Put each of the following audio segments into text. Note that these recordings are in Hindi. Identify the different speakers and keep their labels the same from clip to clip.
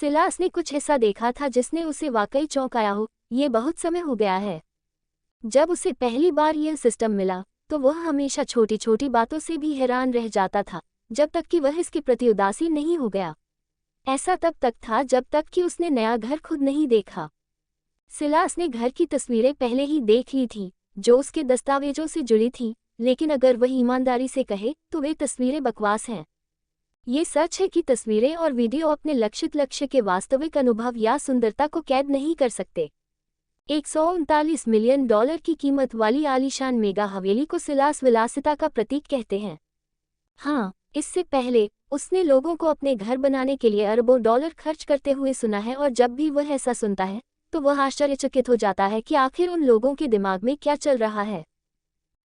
Speaker 1: सिलास ने कुछ ऐसा देखा था जिसने उसे वाकई चौंकाया हो। ये बहुत समय हो गया है। जब उसे पहली बार यह सिस्टम मिला तो वह हमेशा छोटी छोटी बातों से भी हैरान रह जाता था, जब तक कि वह इसके प्रति उदासीन नहीं हो गया। ऐसा तब तक था जब तक कि उसने नया घर खुद नहीं देखा। सिलास ने घर की तस्वीरें पहले ही देख ली थी जो उसके दस्तावेजों से जुड़ी थी, लेकिन अगर वह ईमानदारी से कहे तो वे तस्वीरें बकवास हैं। ये सच है कि तस्वीरें और वीडियो अपने लक्षित लक्ष्य के वास्तविक अनुभव या सुंदरता को कैद नहीं कर सकते। $139 मिलियन की कीमत वाली आलीशान मेगा हवेली को सिलास विलासिता का प्रतीक कहते हैं। हाँ, इससे पहले उसने लोगों को अपने घर बनाने के लिए अरबों डॉलर खर्च करते हुए सुना है, और जब भी वह ऐसा सुनता है तो वह आश्चर्यचकित हो जाता है कि आखिर उन लोगों के दिमाग में क्या चल रहा है।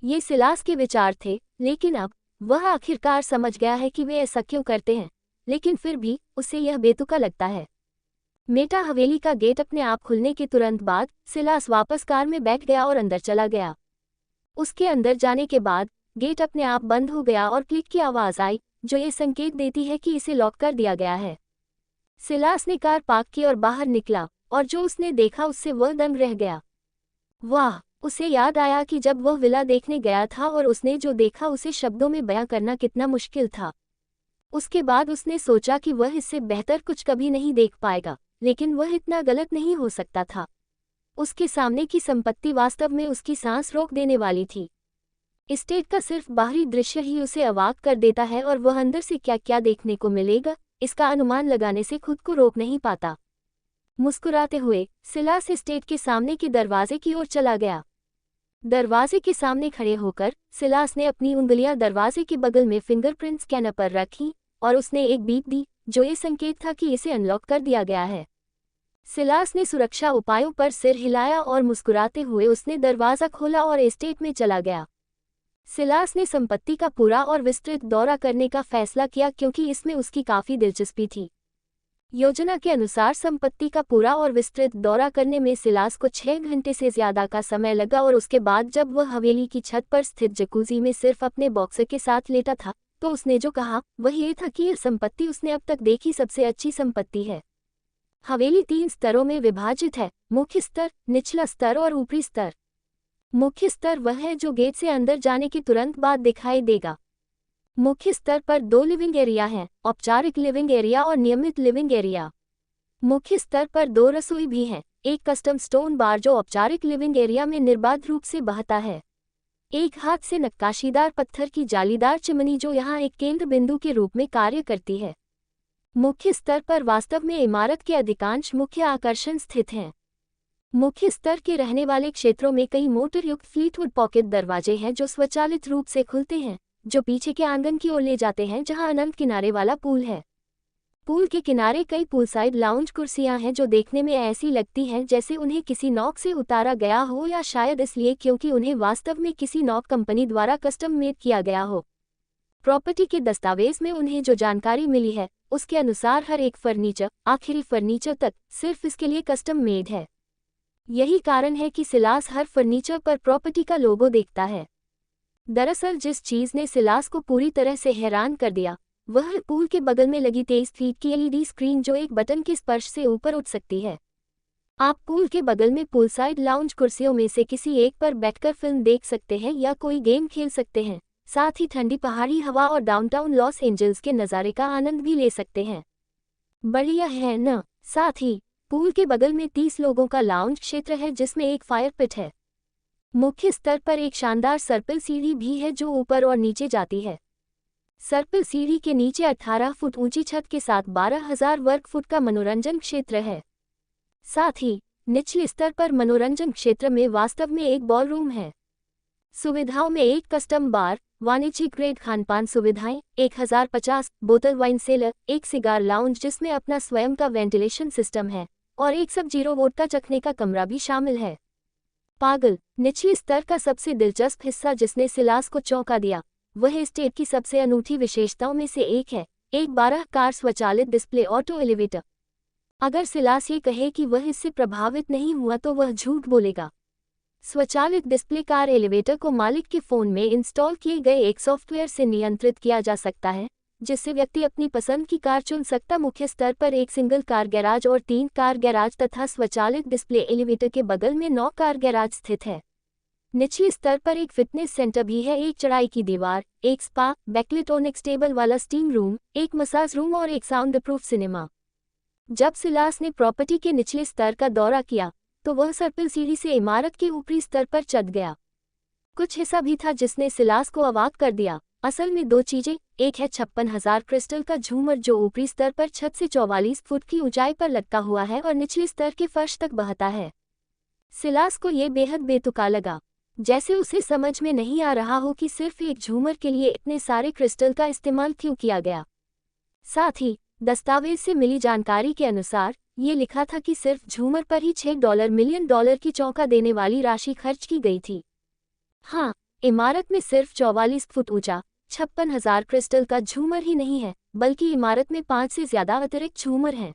Speaker 1: ये सिलास के विचार थे, लेकिन अब वह आखिरकार समझ गया है कि वे ऐसा क्यों करते हैं, लेकिन फिर भी उसे यह बेतुका लगता है। मेटा हवेली का गेट अपने आप खुलने के तुरंत बाद सिलास वापस कार में बैठ गया और अंदर चला गया। उसके अंदर जाने के बाद गेट अपने आप बंद हो गया और क्लिक की आवाज़ आई, जो ये संकेत देती है कि इसे लॉक कर दिया गया है। सिलास ने कार पार्क की और बाहर निकला, और जो उसने देखा उससे वह दंग रह गया। वाह! उसे याद आया कि जब वह विला देखने गया था और उसने जो देखा उसे शब्दों में बयां करना कितना मुश्किल था। उसके बाद उसने सोचा कि वह इससे बेहतर कुछ कभी नहीं देख पाएगा, लेकिन वह इतना गलत नहीं हो सकता था। उसके सामने की संपत्ति वास्तव में उसकी सांस रोक देने वाली थी। एस्टेट का सिर्फ बाहरी दृश्य ही उसे अवाक कर देता है, और वह अंदर से क्या क्या देखने को मिलेगा इसका अनुमान लगाने से खुद को रोक नहीं पाता। मुस्कुराते हुए सिलास एस्टेट के सामने के दरवाजे की ओर चला गया। दरवाजे के सामने खड़े होकर सिलास ने अपनी उंगलियां दरवाजे के बगल में फिंगरप्रिंट स्कैनर पर रखीं, और उसने एक बीप दी जो ये संकेत था कि इसे अनलॉक कर दिया गया है। सिलास ने सुरक्षा उपायों पर सिर हिलाया और मुस्कुराते हुए उसने दरवाज़ा खोला और एस्टेट में चला गया। सिलास ने संपत्ति का पूरा और विस्तृत दौरा करने का फैसला किया क्योंकि इसमें उसकी काफ़ी दिलचस्पी थी। योजना के अनुसार संपत्ति का पूरा और विस्तृत दौरा करने में सिलास को 6 घंटे से ज़्यादा का समय लगा, और उसके बाद जब वह हवेली की छत पर स्थित जकूज़ी में सिर्फ अपने बॉक्सर के साथ लेटा था तो उसने जो कहा वह ये था कि यह संपत्ति उसने अब तक देखी सबसे अच्छी संपत्ति है। हवेली 3 स्तरों में विभाजित है: मुख्य स्तर, निचला स्तर और ऊपरी स्तर। मुख्य स्तर वह है जो गेट से अंदर जाने के तुरंत बाद दिखाई देगा। मुख्य स्तर पर 2 लिविंग एरिया हैं, औपचारिक लिविंग एरिया और नियमित लिविंग एरिया। मुख्य स्तर पर 2 रसोई भी हैं, एक कस्टम स्टोन बार जो औपचारिक लिविंग एरिया में निर्बाध रूप से बहता है, एक हाथ से नक्काशीदार पत्थर की जालीदार चिमनी जो यहाँ एक केंद्र बिंदु के रूप में कार्य करती है। मुख्य स्तर पर वास्तव में इमारत के अधिकांश मुख्य आकर्षण स्थित हैं। मुख्य स्तर के रहने वाले क्षेत्रों में कई मोटर युक्त फ्लीटवुड पॉकेट दरवाजे हैं जो स्वचालित रूप से खुलते हैं, जो पीछे के आंगन की ओर ले जाते हैं जहां अनंत किनारे वाला पूल है। पूल के किनारे कई पूलसाइड लाउंज कुर्सियां हैं जो देखने में ऐसी लगती हैं जैसे उन्हें किसी नौक से उतारा गया हो, या शायद इसलिए क्योंकि उन्हें वास्तव में किसी नौक कंपनी द्वारा कस्टम मेड किया गया हो। प्रॉपर्टी के दस्तावेज में उन्हें जो जानकारी मिली है उसके अनुसार हर एक फर्नीचर, आखिरी फर्नीचर तक, सिर्फ इसके लिए कस्टम मेड है। यही कारण है कि सिलास हर फर्नीचर पर प्रॉपर्टी का लोगो देखता है। दरअसल जिस चीज़ ने सिलास को पूरी तरह से हैरान कर दिया वह पूल के बगल में लगी 23 फीट की LED स्क्रीन जो एक बटन के स्पर्श से ऊपर उठ सकती है। आप पूल के बगल में पूलसाइड लाउंज कुर्सियों में से किसी एक पर बैठकर फिल्म देख सकते हैं या कोई गेम खेल सकते हैं, साथ ही ठंडी पहाड़ी हवा और डाउनटाउन लॉस एंजल्स के नज़ारे का आनंद भी ले सकते हैं। बढ़िया है न? साथ ही पूल के बगल में 30 लोगों का लाउंज क्षेत्र है जिसमें एक फायर पिट है। मुख्य स्तर पर एक शानदार सर्पिल सीढ़ी भी है जो ऊपर और नीचे जाती है। सर्पिल सीढ़ी के नीचे 18 फुट ऊंची छत के साथ 12,000 वर्ग फुट का मनोरंजन क्षेत्र है। साथ ही निचले स्तर पर मनोरंजन क्षेत्र में वास्तव में एक बॉलरूम है। सुविधाओं में एक कस्टम बार, वाणिज्यिक ग्रेड खानपान सुविधाएं, 1050 बोतल वाइन सेलर, एक सिगार लाउंज जिसमें अपना स्वयं का वेंटिलेशन सिस्टम है, और एक सब-जीरो वोडका चखने का कमरा भी शामिल है। पागल! निचले स्तर का सबसे दिलचस्प हिस्सा जिसने सिलास को चौंका दिया वह एस्टेट की सबसे अनूठी विशेषताओं में से एक है, एक 12 कार स्वचालित डिस्प्ले ऑटो एलिवेटर। अगर सिलास ये कहे कि वह इससे प्रभावित नहीं हुआ तो वह झूठ बोलेगा। स्वचालित डिस्प्ले कार एलिवेटर को मालिक के फ़ोन में इंस्टॉल किए गए एक सॉफ्टवेयर से नियंत्रित किया जा सकता है, जिससे व्यक्ति अपनी पसंद की कार चुन सकता। मुख्य स्तर पर एक सिंगल कार गैराज और 3 कार गैराज तथा स्वचालित डिस्प्ले एलिवेटर के बगल में 9 कार गैराज स्थित है। निचले स्तर पर एक फिटनेस सेंटर भी है, एक चढ़ाई की दीवार, एक स्पा, बैकलिट और नेक्स्टेबल वाला स्टीम रूम, एक मसाज रूम और एक साउंड प्रूफ सिनेमा। जब सिलास ने प्रॉपर्टी के निचले स्तर का दौरा किया तो वह सर्पिल सीढ़ी से इमारत के ऊपरी स्तर पर चढ़ गया। कुछ हिस्सा भी था जिसने सिलास को अवाक कर दिया। असल में 2 चीजें, एक है 56,000 क्रिस्टल का झूमर जो ऊपरी स्तर पर छत से 44 फुट की ऊंचाई पर लटका हुआ है और निचले स्तर के फर्श तक बहता है। सिलास को ये बेहद बेतुका लगा, जैसे उसे समझ में नहीं आ रहा हो कि सिर्फ एक झूमर के लिए इतने सारे क्रिस्टल का इस्तेमाल क्यों किया गया। साथ ही दस्तावेज से मिली जानकारी के अनुसार ये लिखा था कि सिर्फ झूमर पर ही $6 मिलियन की चौंका देने वाली राशि खर्च की गई थी। हाँ, इमारत में सिर्फ 44 फुट ऊंचा 56,000 क्रिस्टल का झूमर ही नहीं है, बल्कि इमारत में 5 से ज्यादा अतिरिक्त झूमर हैं।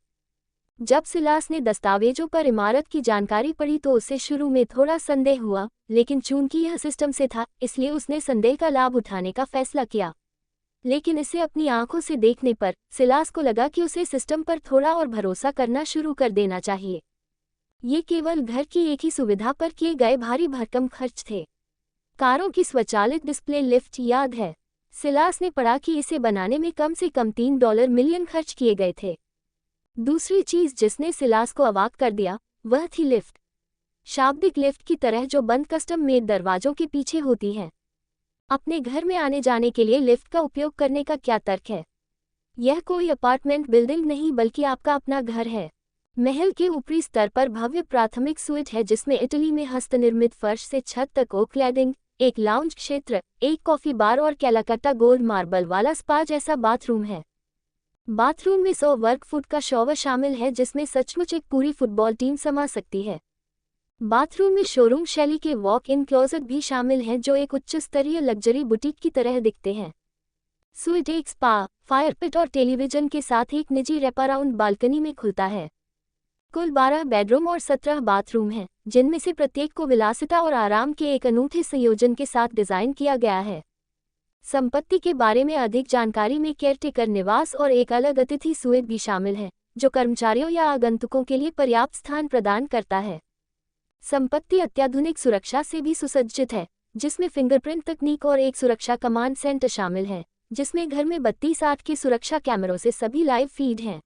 Speaker 1: जब सिलास ने दस्तावेजों पर इमारत की जानकारी पढ़ी तो उसे शुरू में थोड़ा संदेह हुआ, लेकिन चूंकि यह सिस्टम से था इसलिए उसने संदेह का लाभ उठाने का फैसला किया। लेकिन इसे अपनी आंखों से देखने पर सिलास को लगा कि उसे सिस्टम पर थोड़ा और भरोसा करना शुरू कर देना चाहिए। ये केवल घर की एक ही सुविधा पर किए गए भारी भरकम खर्च थे। कारों की स्वचालित डिस्प्ले लिफ्ट याद है, सिलास ने पढ़ा कि इसे बनाने में कम से कम $3 मिलियन खर्च किए गए थे। दूसरी चीज जिसने सिलास को अवाक कर दिया वह थी लिफ्ट। शाब्दिक लिफ्ट की तरह जो बंद कस्टम मेड दरवाजों के पीछे होती है। अपने घर में आने जाने के लिए लिफ्ट का उपयोग करने का क्या तर्क है? यह कोई अपार्टमेंट बिल्डिंग नहीं बल्कि आपका अपना घर है। महल के ऊपरी स्तर पर भव्य प्राथमिक स्वीट है जिसमें इटली में हस्तनिर्मित फर्श से छत तक ओक क्लैडिंग, एक लाउंज क्षेत्र, एक कॉफी बार और कैलाकट्टा गोल्ड मार्बल वाला स्पा जैसा बाथरूम है। बाथरूम में 100 वर्ग फुट का शॉवर शामिल है जिसमें सचमुच एक पूरी फुटबॉल टीम समा सकती है। बाथरूम में शोरूम शैली के वॉक इन क्लोजेट भी शामिल हैं जो एक उच्च स्तरीय लग्जरी बुटीक की तरह दिखते हैं। स्वीट एक स्पा, फायर पिट और टेलीविजन के साथ एक निजी रैपाराउंड बालकनी में खुलता है। कुल 12 बेडरूम और 17 बाथरूम हैं, जिनमें से प्रत्येक को विलासिता और आराम के एक अनूठे संयोजन के साथ डिजाइन किया गया है। संपत्ति के बारे में अधिक जानकारी में केयरटेकर निवास और एक अलग अतिथि सुइट भी शामिल है जो कर्मचारियों या आगंतुकों के लिए पर्याप्त स्थान प्रदान करता है। संपत्ति अत्याधुनिक सुरक्षा से भी सुसज्जित है, जिसमें फिंगरप्रिंट तकनीक और एक सुरक्षा कमांड सेंटर शामिल है, जिसमें घर में 32 के सुरक्षा कैमरों से सभी लाइव फीड हैं।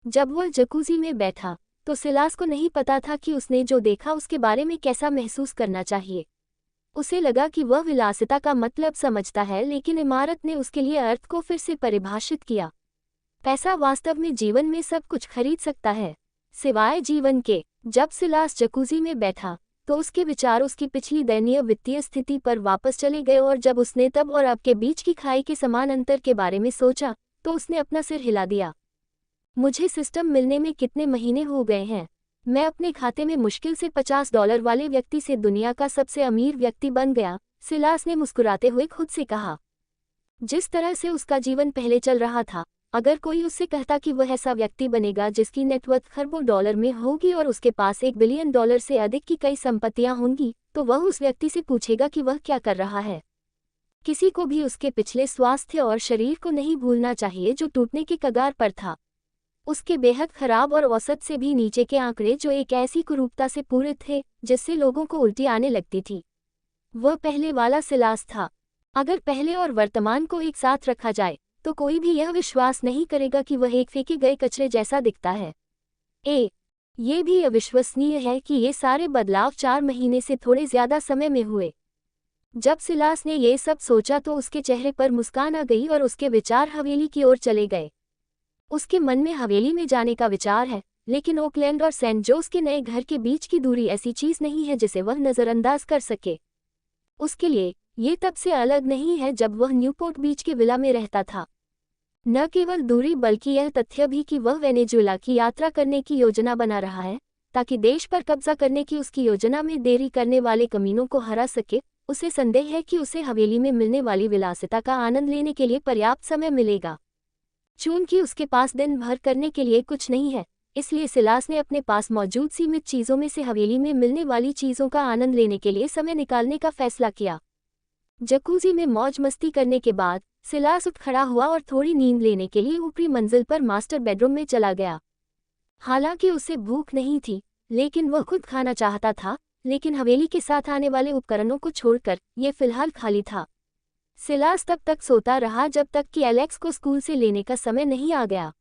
Speaker 1: जब वह जकूजी में बैठा तो सिलास को नहीं पता था कि उसने जो देखा उसके बारे में कैसा महसूस करना चाहिए। उसे लगा कि वह विलासिता का मतलब समझता है, लेकिन इमारत ने उसके लिए अर्थ को फिर से परिभाषित किया। पैसा वास्तव में जीवन में सब कुछ खरीद सकता है, सिवाय जीवन के। जब सिलास जकूजी में बैठा तो उसके विचार उसकी पिछली दयनीय वित्तीय स्थिति पर वापस चले गए और जब उसने तब और अब के बीच की खाई के समान अंतर के बारे में सोचा तो उसने अपना सिर हिला दिया। मुझे सिस्टम मिलने में कितने महीने हो गए हैं? मैं अपने खाते में मुश्किल से $50 वाले व्यक्ति से दुनिया का सबसे अमीर व्यक्ति बन गया, सिलास ने मुस्कुराते हुए खुद से कहा। जिस तरह से उसका जीवन पहले चल रहा था, अगर कोई उससे कहता कि वह ऐसा व्यक्ति बनेगा जिसकी नेटवर्थ खरबों डॉलर में होगी और उसके पास $1 बिलियन से अधिक की कई संपत्तियां होंगी, तो वह उस व्यक्ति से पूछेगा कि वह क्या कर रहा है। किसी को भी उसके पिछले स्वास्थ्य और शरीर को नहीं भूलना चाहिए जो टूटने के कगार पर था। उसके बेहद खराब और औसत से भी नीचे के आंकड़े जो एक ऐसी कुरूपता से पूरे थे जिससे लोगों को उल्टी आने लगती थी। वह पहले वाला सिलास था। अगर पहले और वर्तमान को एक साथ रखा जाए तो कोई भी यह विश्वास नहीं करेगा कि वह एक फेंके गए कचरे जैसा दिखता है। ये भी अविश्वसनीय है कि ये सारे बदलाव 4 महीने से थोड़े ज्यादा समय में हुए। जब सिलास ने ये सब सोचा तो उसके चेहरे पर मुस्कान आ गई और उसके विचार हवेली की ओर चले गए। उसके मन में हवेली में जाने का विचार है, लेकिन ओकलैंड और सेंट जोस के नए घर के बीच की दूरी ऐसी चीज नहीं है जिसे वह नजरअंदाज कर सके। उसके लिए ये तब से अलग नहीं है जब वह न्यूपोर्ट बीच के विला में रहता था। न केवल दूरी बल्कि यह तथ्य भी कि वह वेनेजुएला की यात्रा करने की योजना बना रहा है ताकि देश पर कब्जा करने की उसकी योजना में देरी करने वाले कमीनों को हरा सके। उसे संदेह है कि उसे हवेली में मिलने वाली विलासिता का आनंद लेने के लिए पर्याप्त समय मिलेगा। चूंकि उसके पास दिन भर करने के लिए कुछ नहीं है, इसलिए सिलास ने अपने पास मौजूद सीमित चीजों में से हवेली में मिलने वाली चीजों का आनंद लेने के लिए समय निकालने का फैसला किया। जकूजी में मौज मस्ती करने के बाद सिलास उठ खड़ा हुआ और थोड़ी नींद लेने के लिए ऊपरी मंजिल पर मास्टर बेडरूम में चला गया। हालांकि उसे भूख नहीं थी, लेकिन वह खुद खाना चाहता था, लेकिन हवेली के साथ आने वाले उपकरणों को छोड़कर यह फिलहाल खाली था। सिलास तब तक सोता रहा जब तक कि एलेक्स को स्कूल से लेने का समय नहीं आ गया।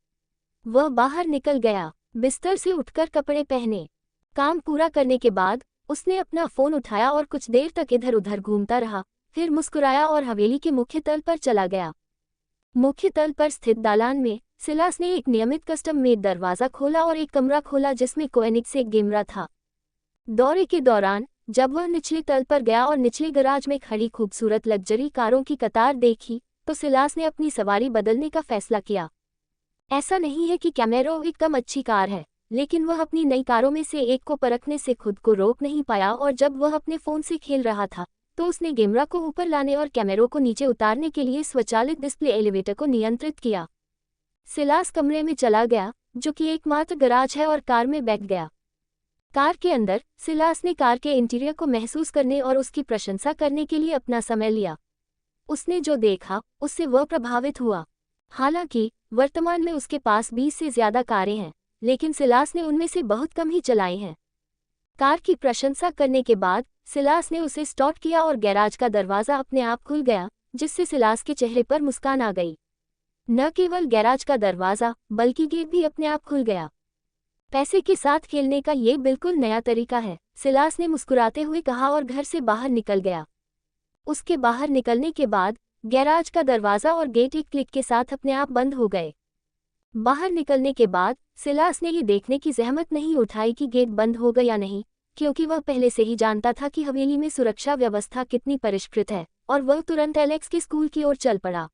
Speaker 1: वह बाहर निकल गया, बिस्तर से उठकर कपड़े पहने। काम पूरा करने के बाद उसने अपना फोन उठाया और कुछ देर तक इधर उधर घूमता रहा, फिर मुस्कुराया और हवेली के मुख्य तल पर चला गया। मुख्य तल पर स्थित दालान में सिलास ने एक नियमित कस्टम मेड दरवाज़ा खोला और एक कमरा खोला जिसमें कोएनिक्स एक गेमरा था। दौरे के दौरान जब वह निचले तल पर गया और निचले गराज में खड़ी खूबसूरत लग्जरी कारों की कतार देखी, तो सिलास ने अपनी सवारी बदलने का फैसला किया। ऐसा नहीं है कि कैमेरो एक कम अच्छी कार है, लेकिन वह अपनी नई कारों में से एक को परखने से खुद को रोक नहीं पाया और जब वह अपने फ़ोन से खेल रहा था तो उसने गेमरा को ऊपर लाने और कैमेरो को नीचे उतारने के लिए स्वचालित डिस्प्ले एलिवेटर को नियंत्रित किया। सिलास कमरे में चला गया, जो कि एकमात्र गराज है, और कार में बैठ गया। कार के अंदर सिलास ने कार के इंटीरियर को महसूस करने और उसकी प्रशंसा करने के लिए अपना समय लिया। उसने जो देखा उससे वह प्रभावित हुआ। हालांकि वर्तमान में उसके पास 20 से ज़्यादा कारें हैं, लेकिन सिलास ने उनमें से बहुत कम ही चलाई हैं। कार की प्रशंसा करने के बाद सिलास ने उसे स्टार्ट किया और गैराज का दरवाज़ा अपने आप खुल गया, जिससे सिलास के चेहरे पर मुस्कान आ गई। न केवल गैराज का दरवाज़ा बल्कि गेट भी अपने आप खुल गया। पैसे के साथ खेलने का ये बिल्कुल नया तरीका है, सिलास ने मुस्कुराते हुए कहा और घर से बाहर निकल गया। उसके बाहर निकलने के बाद गैराज का दरवाज़ा और गेट एक क्लिक के साथ अपने आप बंद हो गए। बाहर निकलने के बाद सिलास ने ये देखने की जहमत नहीं उठाई कि गेट बंद हो गया या नहीं, क्योंकि वह पहले से ही जानता था कि हवेली में सुरक्षा व्यवस्था कितनी परिष्कृत है, और वह तुरंत एलेक्स के स्कूल की ओर चल पड़ा।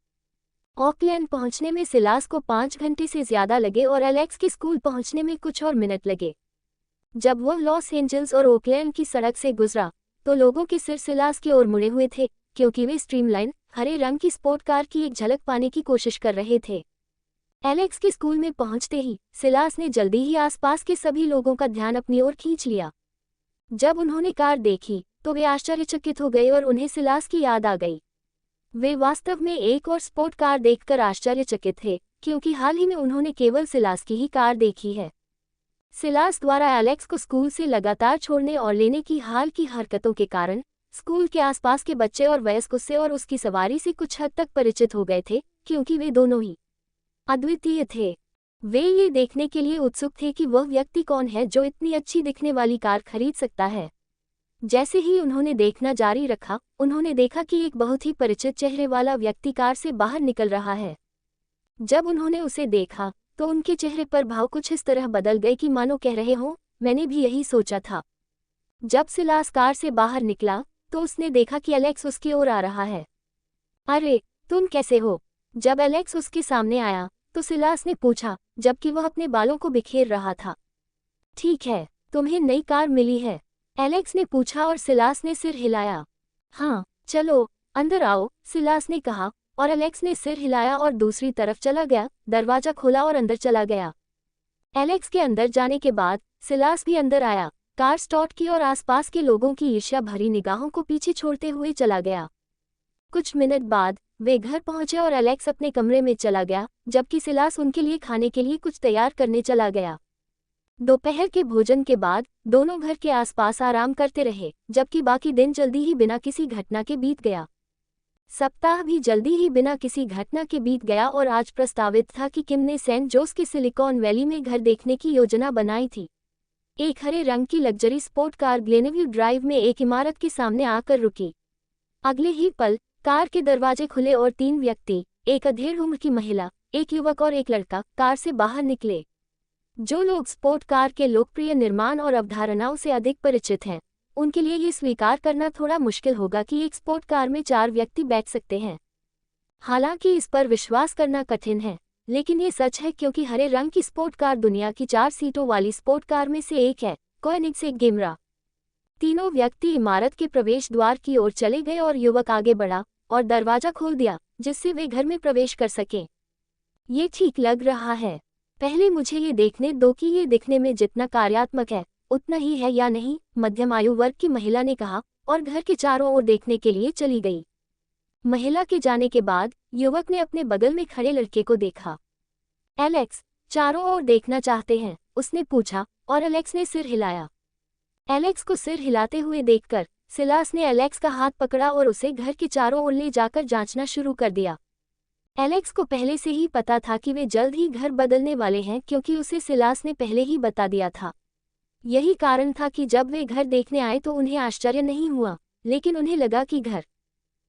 Speaker 1: ऑकलैंड पहुंचने में सिलास को 5 घंटे से ज़्यादा लगे और एलेक्स के स्कूल पहुंचने में कुछ और मिनट लगे। जब वह लॉस एंजल्स और ओकलैंड की सड़क से गुजरा तो लोगों के सिर सिलास की ओर मुड़े हुए थे, क्योंकि वे स्ट्रीमलाइन हरे रंग की स्पोर्ट कार की एक झलक पाने की कोशिश कर रहे थे। एलेक्स के स्कूल में पहुंचते ही सिलास ने जल्दी ही आसपास के सभी लोगों का ध्यान अपनी ओर खींच लिया। जब उन्होंने कार देखी तो वे आश्चर्यचकित हो गए और उन्हें सिलास की याद आ गई। वे वास्तव में एक और स्पोर्ट कार देखकर आश्चर्यचकित थे, क्योंकि हाल ही में उन्होंने केवल सिलास की ही कार देखी है। सिलास द्वारा एलेक्स को स्कूल से लगातार छोड़ने और लेने की हाल की हरकतों के कारण स्कूल के आसपास के बच्चे और वयस्क उससे और उसकी सवारी से कुछ हद तक परिचित हो गए थे, क्योंकि वे दोनों ही अद्वितीय थे। वे ये देखने के लिए उत्सुक थे कि वह व्यक्ति कौन है जो इतनी अच्छी दिखने वाली कार खरीद सकता है। जैसे ही उन्होंने देखना जारी रखा, उन्होंने देखा कि एक बहुत ही परिचित चेहरे वाला व्यक्ति कार से बाहर निकल रहा है। जब उन्होंने उसे देखा तो उनके चेहरे पर भाव कुछ इस तरह बदल गए कि मानो कह रहे हों, मैंने भी यही सोचा था। जब सिलास कार से बाहर निकला तो उसने देखा कि एलेक्स उसकी ओर आ रहा है। अरे, तुम कैसे हो? जब एलेक्स उसके सामने आया तो सिलास ने पूछा, जबकि वह अपने बालों को बिखेर रहा था। ठीक है, तुम्हें नई कार मिली है? एलेक्स ने पूछा और सिलास ने सिर हिलाया। हाँ, चलो अंदर आओ, सिलास ने कहा, और एलेक्स ने सिर हिलाया और दूसरी तरफ चला गया। दरवाजा खोला और अंदर चला गया। एलेक्स के अंदर जाने के बाद सिलास भी अंदर आया, कार स्टार्ट की और आसपास के लोगों की ईर्ष्या भरी निगाहों को पीछे छोड़ते हुए चला गया। कुछ मिनट बाद वे घर पहुंचे और एलेक्स अपने कमरे में चला गया, जबकि सिलास उनके लिए खाने के लिए कुछ तैयार करने चला गया। दोपहर के भोजन के बाद दोनों घर के आसपास आराम करते रहे, जबकि बाकी दिन जल्दी ही बिना किसी घटना के बीत गया। सप्ताह भी जल्दी ही बिना किसी घटना के बीत गया और आज प्रस्तावित था कि किम ने सेंट जोस के सिलिकॉन वैली में घर देखने की योजना बनाई थी। एक हरे रंग की लग्जरी स्पोर्ट कार ग्लेनव्यू ड्राइव में एक इमारत के सामने आकर रुकी। अगले ही पल कार के दरवाजे खुले और 3 व्यक्ति, एक अधेड़ उम्र की महिला, एक युवक और एक लड़का, कार से बाहर निकले। जो लोग स्पोर्ट कार के लोकप्रिय निर्माण और अवधारणाओं से अधिक परिचित हैं, उनके लिए ये स्वीकार करना थोड़ा मुश्किल होगा कि एक स्पोर्ट कार में 4 व्यक्ति बैठ सकते हैं। हालांकि इस पर विश्वास करना कठिन है, लेकिन ये सच है क्योंकि हरे रंग की स्पोर्ट कार दुनिया की 4 सीटों वाली स्पोर्ट कार में से एक है, कोएनिक्स एक गेमरा। तीनों व्यक्ति इमारत के प्रवेश द्वार की ओर चले गए और युवक आगे बढ़ा और दरवाजा खोल दिया, जिससे वे घर में प्रवेश कर सकें। ये ठीक लग रहा है। पहले मुझे ये देखने दो कि ये दिखने में जितना कार्यात्मक है उतना ही है या नहीं, मध्यम आयु वर्ग की महिला ने कहा और घर के चारों ओर देखने के लिए चली गई। महिला के जाने के बाद युवक ने अपने बगल में खड़े लड़के को देखा। एलेक्स, चारों ओर देखना चाहते हैं, उसने पूछा, और एलेक्स ने सिर हिलाया। एलेक्स को सिर हिलाते हुए देखकर सिलास ने एलेक्स का हाथ पकड़ा और उसे घर के चारों ओर ले जाकर जांचना शुरू कर दिया। एलेक्स को पहले से ही पता था कि वे जल्द ही घर बदलने वाले हैं, क्योंकि उसे सिलास ने पहले ही बता दिया था। यही कारण था कि जब वे घर देखने आए तो उन्हें आश्चर्य नहीं हुआ, लेकिन उन्हें लगा कि घर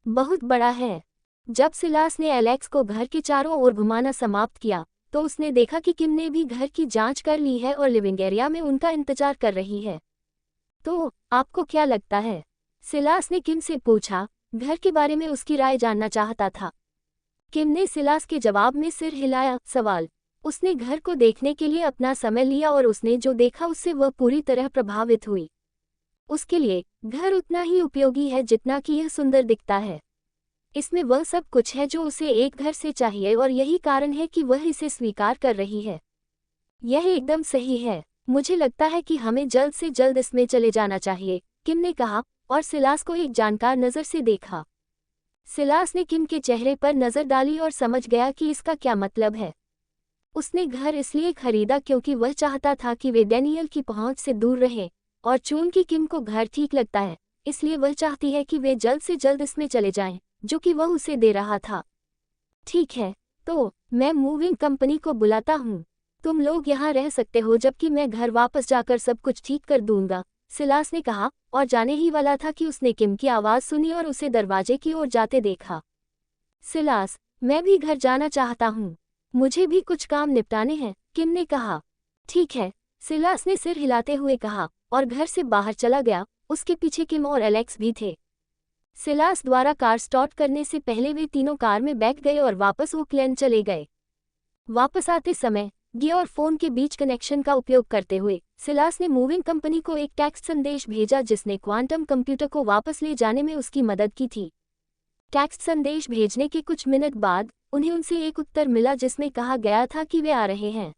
Speaker 1: बहुत बड़ा है। जब सिलास ने एलेक्स को घर के चारों ओर घुमाना समाप्त किया तो उसने देखा कि किम ने भी घर की जांच कर ली है और लिविंग एरिया में उनका इंतजार कर रही है। तो आपको क्या लगता है? सिलास ने किम से पूछा, घर के बारे में उसकी राय जानना चाहता था। किम ने सिलास के जवाब में सिर हिलाया। सवाल, उसने घर को देखने के लिए अपना समय लिया और उसने जो देखा उससे वह पूरी तरह प्रभावित हुई। उसके लिए घर उतना ही उपयोगी है जितना कि यह सुंदर दिखता है। इसमें वह सब कुछ है जो उसे एक घर से चाहिए और यही कारण है कि वह इसे स्वीकार कर रही है। यह एकदम सही है। मुझे लगता है कि हमें जल्द से जल्द इसमें चले जाना चाहिए, किम ने कहा और सिलास को एक जानकार नज़र से देखा। सिलास ने किम के चेहरे पर नज़र डाली और समझ गया कि इसका क्या मतलब है। उसने घर इसलिए खरीदा क्योंकि वह चाहता था कि वे डैनियल की पहुंच से दूर रहें, और चूंकि किम को घर ठीक लगता है इसलिए वह चाहती है कि वे जल्द से जल्द इसमें चले जाएं, जो कि वह उसे दे रहा था। ठीक है, तो मैं मूविंग कंपनी को बुलाता हूँ। तुम लोग यहाँ रह सकते हो जबकि मैं घर वापस जाकर सब कुछ ठीक कर दूंगा, सिलास ने कहा और जाने ही वाला था कि उसने किम की आवाज़ सुनी और उसे दरवाजे की ओर जाते देखा। सिलास, मैं भी घर जाना चाहता हूँ। मुझे भी कुछ काम निपटाने हैं, किम ने कहा। ठीक है, सिलास ने सिर हिलाते हुए कहा और घर से बाहर चला गया। उसके पीछे किम और एलेक्स भी थे। सिलास द्वारा कार स्टार्ट करने से पहले वे तीनों कार में बैठ गए और वापस ओकलैंड चले गए। वापस आते समय गियर और फोन के बीच कनेक्शन का उपयोग करते हुए सिलास ने मूविंग कंपनी को एक टेक्स्ट संदेश भेजा जिसने क्वांटम कंप्यूटर को वापस ले जाने में उसकी मदद की थी। टेक्स्ट संदेश भेजने के कुछ मिनट बाद उन्हें उनसे एक उत्तर मिला जिसमें कहा गया था कि वे आ रहे हैं।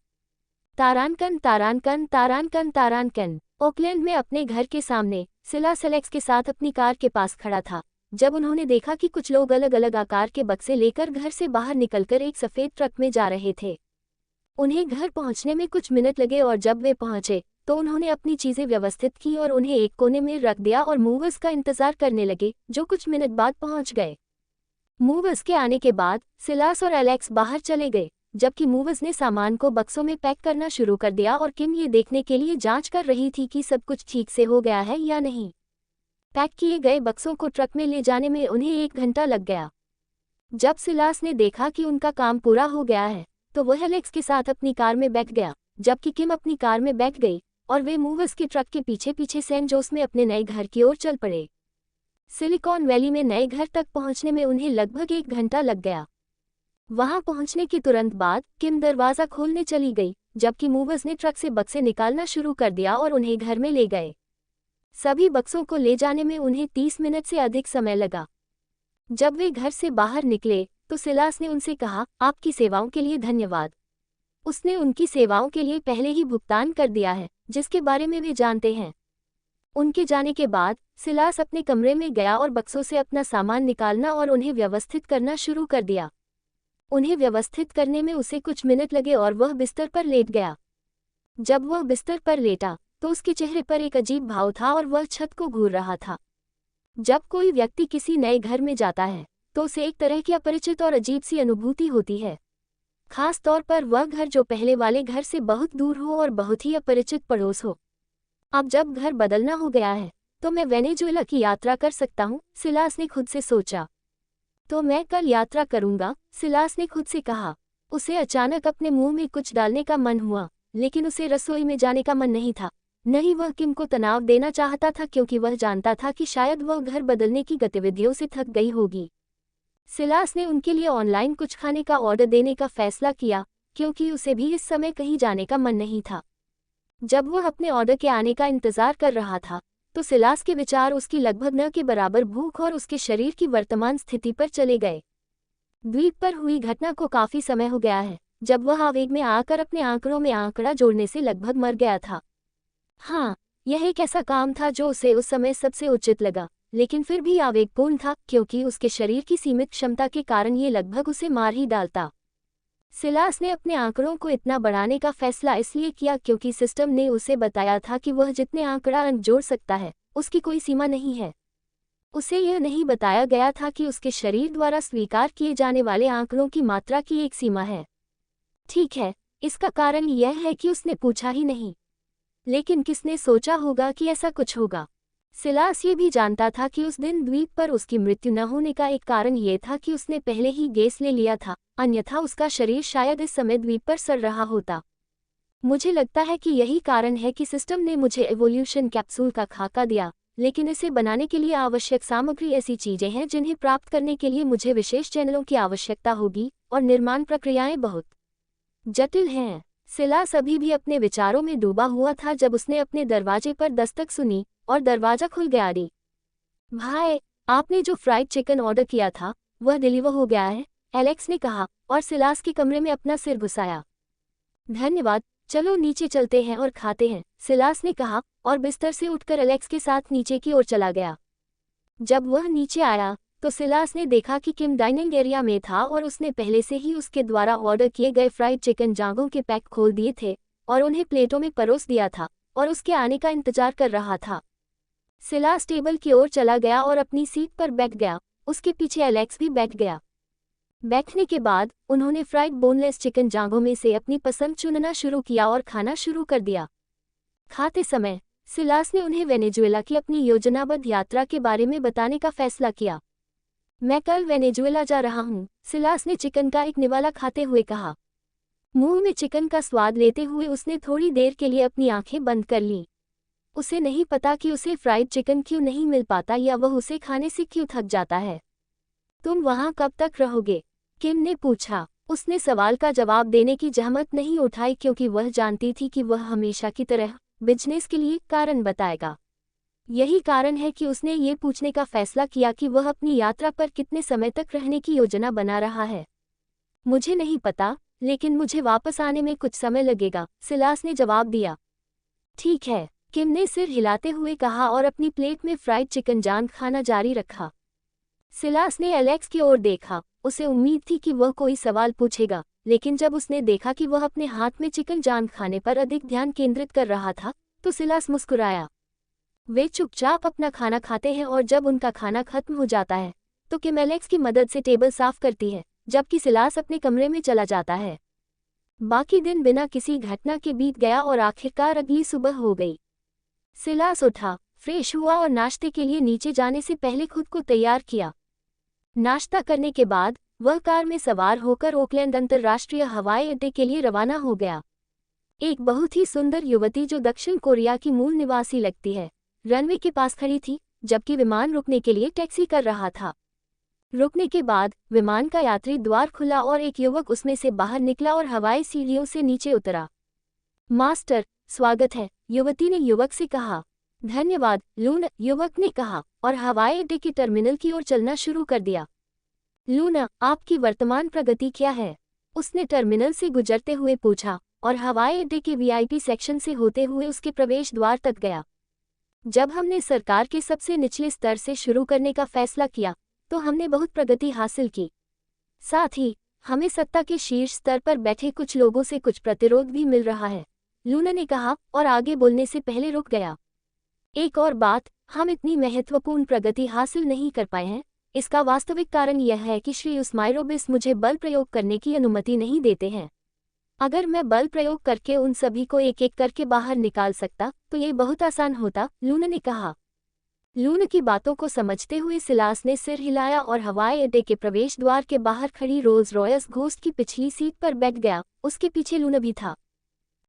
Speaker 1: तारानकन तारानकन तारानकन तारानकन। ओकलैंड में अपने घर के सामने सिलास एलेक्स के साथ अपनी कार के पास खड़ा था जब उन्होंने देखा कि कुछ लोग अलग अलग आकार के बक्से लेकर घर से बाहर निकलकर एक सफ़ेद ट्रक में जा रहे थे। उन्हें घर पहुंचने में कुछ मिनट लगे और जब वे पहुंचे तो उन्होंने अपनी चीज़ें व्यवस्थित की और उन्हें एक कोने में रख दिया और मूवर्स का इंतजार करने लगे जो कुछ मिनट बाद पहुंच गए। मूवर्स के आने के बाद सिलास और एलेक्स बाहर चले गए जबकि मूवर्स ने सामान को बक्सों में पैक करना शुरू कर दिया और किम ये देखने के लिए जांच कर रही थी कि सब कुछ ठीक से हो गया है या नहीं। पैक किए गए बक्सों को ट्रक में ले जाने में उन्हें 1 घंटा लग गया। जब सिलास ने देखा कि उनका काम पूरा हो गया है तो वह एलेक्स के साथ अपनी कार में बैठ गया जबकि किम अपनी कार में बैठ गई और वे मूवर्स के ट्रक के पीछे पीछे सैन जोस में अपने नए घर की ओर चल पड़े। सिलिकॉन वैली में नए घर तक पहुंचने में उन्हें लगभग 1 घंटा लग गया। वहां पहुंचने के तुरंत बाद किम दरवाज़ा खोलने चली गई जबकि मूवर्स ने ट्रक से बक्से निकालना शुरू कर दिया और उन्हें घर में ले गए। सभी बक्सों को ले जाने में उन्हें 30 मिनट से अधिक समय लगा। जब वे घर से बाहर निकले तो सिलास ने उनसे कहा, आपकी सेवाओं के लिए धन्यवाद। उसने उनकी सेवाओं के लिए पहले ही भुगतान कर दिया है जिसके बारे में वे जानते हैं। उनके जाने के बाद सिलास अपने कमरे में गया और बक्सों से अपना सामान निकालना और उन्हें व्यवस्थित करना शुरू कर दिया। उन्हें व्यवस्थित करने में उसे कुछ मिनट लगे और वह बिस्तर पर लेट गया। जब वह बिस्तर पर लेटा तो उसके चेहरे पर एक अजीब भाव था और वह छत को घूर रहा था। जब कोई व्यक्ति किसी नए घर में जाता है तो उसे एक तरह की अपरिचित और अजीब सी अनुभूति होती है, खास तौर पर वह घर जो पहले वाले घर से बहुत दूर हो और बहुत ही अपरिचित पड़ोस हो। अब जब घर बदलना हो गया है तो मैं वेनेजुएला की यात्रा कर सकता हूँ, सिलास ने खुद से सोचा। तो मैं कल यात्रा करूंगा, सिलास ने खुद से कहा। उसे अचानक अपने मुंह में कुछ डालने का मन हुआ लेकिन उसे रसोई में जाने का मन नहीं था। नहीं, वह किम को तनाव देना चाहता था क्योंकि वह जानता था कि शायद वह घर बदलने की गतिविधियों से थक गई होगी। सिलास ने उनके लिए ऑनलाइन कुछ खाने का ऑर्डर देने का फैसला किया क्योंकि उसे भी इस समय कहीं जाने का मन नहीं था। जब वह अपने ऑर्डर के आने का इंतजार कर रहा था तो सिलास के विचार उसकी लगभग न के बराबर भूख और उसके शरीर की वर्तमान स्थिति पर चले गए। द्वीप पर हुई घटना को काफी समय हो गया है जब वह आवेग में आकर अपने आंकड़ों में आंकड़ा जोड़ने से लगभग मर गया था। हाँ, यह एक ऐसा काम था जो उसे उस समय सबसे उचित लगा, लेकिन फिर भी आवेगपूर्ण था क्योंकि उसके शरीर की सीमित क्षमता के कारण ये लगभग उसे मार ही डालता। सिलास ने अपने आंकड़ों को इतना बढ़ाने का फैसला इसलिए किया क्योंकि सिस्टम ने उसे बताया था कि वह जितने आंकड़ा जोड़ सकता है उसकी कोई सीमा नहीं है। उसे यह नहीं बताया गया था कि उसके शरीर द्वारा स्वीकार किए जाने वाले आंकड़ों की मात्रा की एक सीमा है। ठीक है, इसका कारण यह है कि उसने पूछा ही नहीं। लेकिन किसने सोचा होगा कि ऐसा कुछ होगा? सिलास ये भी जानता था कि उस दिन द्वीप पर उसकी मृत्यु न होने का एक कारण ये था कि उसने पहले ही गैस ले लिया था, अन्यथा उसका शरीर शायद इस समय द्वीप पर सड़ रहा होता। मुझे लगता है कि यही कारण है कि सिस्टम ने मुझे एवोल्यूशन कैप्सूल का खाका दिया, लेकिन इसे बनाने के लिए आवश्यक सामग्री ऐसी चीजें हैं जिन्हें प्राप्त करने के लिए मुझे विशेष चैनलों की आवश्यकता होगी, और निर्माण प्रक्रियाएं बहुत जटिल हैं। सिलास अभी भी अपने विचारों में डूबा हुआ था जब उसने अपने दरवाजे पर दस्तक सुनी और दरवाजा खुल गया। रे भाई, आपने जो फ्राइड चिकन ऑर्डर किया था वह डिलीवर हो गया है, एलेक्स ने कहा और सिलास के कमरे में अपना सिर घुसाया। धन्यवाद, चलो नीचे चलते हैं और खाते हैं, सिलास ने कहा और बिस्तर से उठकर एलेक्स के साथ नीचे की ओर चला गया। जब वह नीचे आया तो सिलास ने देखा कि किम डाइनिंग एरिया में था और उसने पहले से ही उसके द्वारा ऑर्डर किए गए फ्राइड चिकन जांघों के पैक खोल दिए थे और उन्हें प्लेटों में परोस दिया था और उसके आने का इंतजार कर रहा था। सिलास टेबल की ओर चला गया और अपनी सीट पर बैठ गया, उसके पीछे एलेक्स भी बैठ गया। बैठने के बाद उन्होंने फ्राइड बोनलेस चिकन जांघों में से अपनी पसंद चुनना शुरू किया और खाना शुरू कर दिया। खाते समय सिलास ने उन्हें वेनेजुएला की अपनी योजनाबद्ध यात्रा के बारे में बताने का फैसला किया। मैं कल वेनेजुएला जा रहा हूँ, सिलास ने चिकन का एक निवाला खाते हुए कहा। मुंह में चिकन का स्वाद लेते हुए उसने थोड़ी देर के लिए अपनी आंखें बंद कर लीं। उसे नहीं पता कि उसे फ्राइड चिकन क्यों नहीं मिल पाता या वह उसे खाने से क्यों थक जाता है। तुम वहाँ कब तक रहोगे? किम ने पूछा। उसने सवाल का जवाब देने की जहमत नहीं उठाई क्योंकि वह जानती थी कि वह हमेशा की तरह बिजनेस के लिए कारण बताएगा। यही कारण है कि उसने ये पूछने का फैसला किया कि वह अपनी यात्रा पर कितने समय तक रहने की योजना बना रहा है। मुझे नहीं पता, लेकिन मुझे वापस आने में कुछ समय लगेगा, सिलास ने जवाब दिया। ठीक है, किम ने सिर हिलाते हुए कहा और अपनी प्लेट में फ्राइड चिकन जांघ खाना जारी रखा। सिलास ने एलेक्स की ओर देखा, उसे उम्मीद थी कि वह कोई सवाल पूछेगा, लेकिन जब उसने देखा कि वह अपने हाथ में चिकन जांघ खाने पर अधिक ध्यान केंद्रित कर रहा था, तो सिलास मुस्कुराया। वे चुपचाप अपना खाना खाते हैं और जब उनका खाना खत्म हो जाता है तो किम एलेक्स की मदद से टेबल साफ करती है, जबकि सिलास अपने कमरे में चला जाता है। बाकी दिन बिना किसी घटना के बीत गया और आखिरकार अगली सुबह हो गई। सिलास उठा, फ्रेश हुआ और नाश्ते के लिए नीचे जाने से पहले खुद को तैयार किया। नाश्ता करने के बाद वह कार में सवार होकर ओकलैंड अंतर्राष्ट्रीय हवाई अड्डे के लिए रवाना हो गया। एक बहुत ही सुंदर युवती जो दक्षिण कोरिया की मूल निवासी लगती है, रनवे के पास खड़ी थी, जबकि विमान रुकने के लिए टैक्सी कर रहा था। रुकने के बाद विमान का यात्री द्वार खुला और एक युवक उसमें से बाहर निकला और हवाई सीढ़ियों से नीचे उतरा। मास्टर, स्वागत है, युवती ने युवक से कहा। धन्यवाद, लूना, युवक ने कहा और हवाई अड्डे के टर्मिनल की ओर चलना शुरू कर दिया। लूना, आपकी वर्तमान प्रगति क्या है? उसने टर्मिनल से गुजरते हुए पूछा और हवाई अड्डे के वीआईपी सेक्शन से होते हुए उसके प्रवेश द्वार तक गया। जब हमने सरकार के सबसे निचले स्तर से शुरू करने का फैसला किया तो हमने बहुत प्रगति हासिल की। साथ ही हमें सत्ता के शीर्ष स्तर पर बैठे कुछ लोगों से कुछ प्रतिरोध भी मिल रहा है, लूना ने कहा और आगे बोलने से पहले रुक गया। एक और बात, हम इतनी महत्वपूर्ण प्रगति हासिल नहीं कर पाए हैं। इसका वास्तविक कारण यह है कि श्री उस्माइरोबिस मुझे बल प्रयोग करने की अनुमति नहीं देते हैं। अगर मैं बल प्रयोग करके उन सभी को एक एक करके बाहर निकाल सकता तो ये बहुत आसान होता, लूना ने कहा। लूना की बातों को समझते हुए सिलास ने सिर हिलाया और हवाई अड्डे के प्रवेश द्वार के बाहर खड़ी रोल्स रॉयस घोस्ट की पिछली सीट पर बैठ गया, उसके पीछे लूना भी था।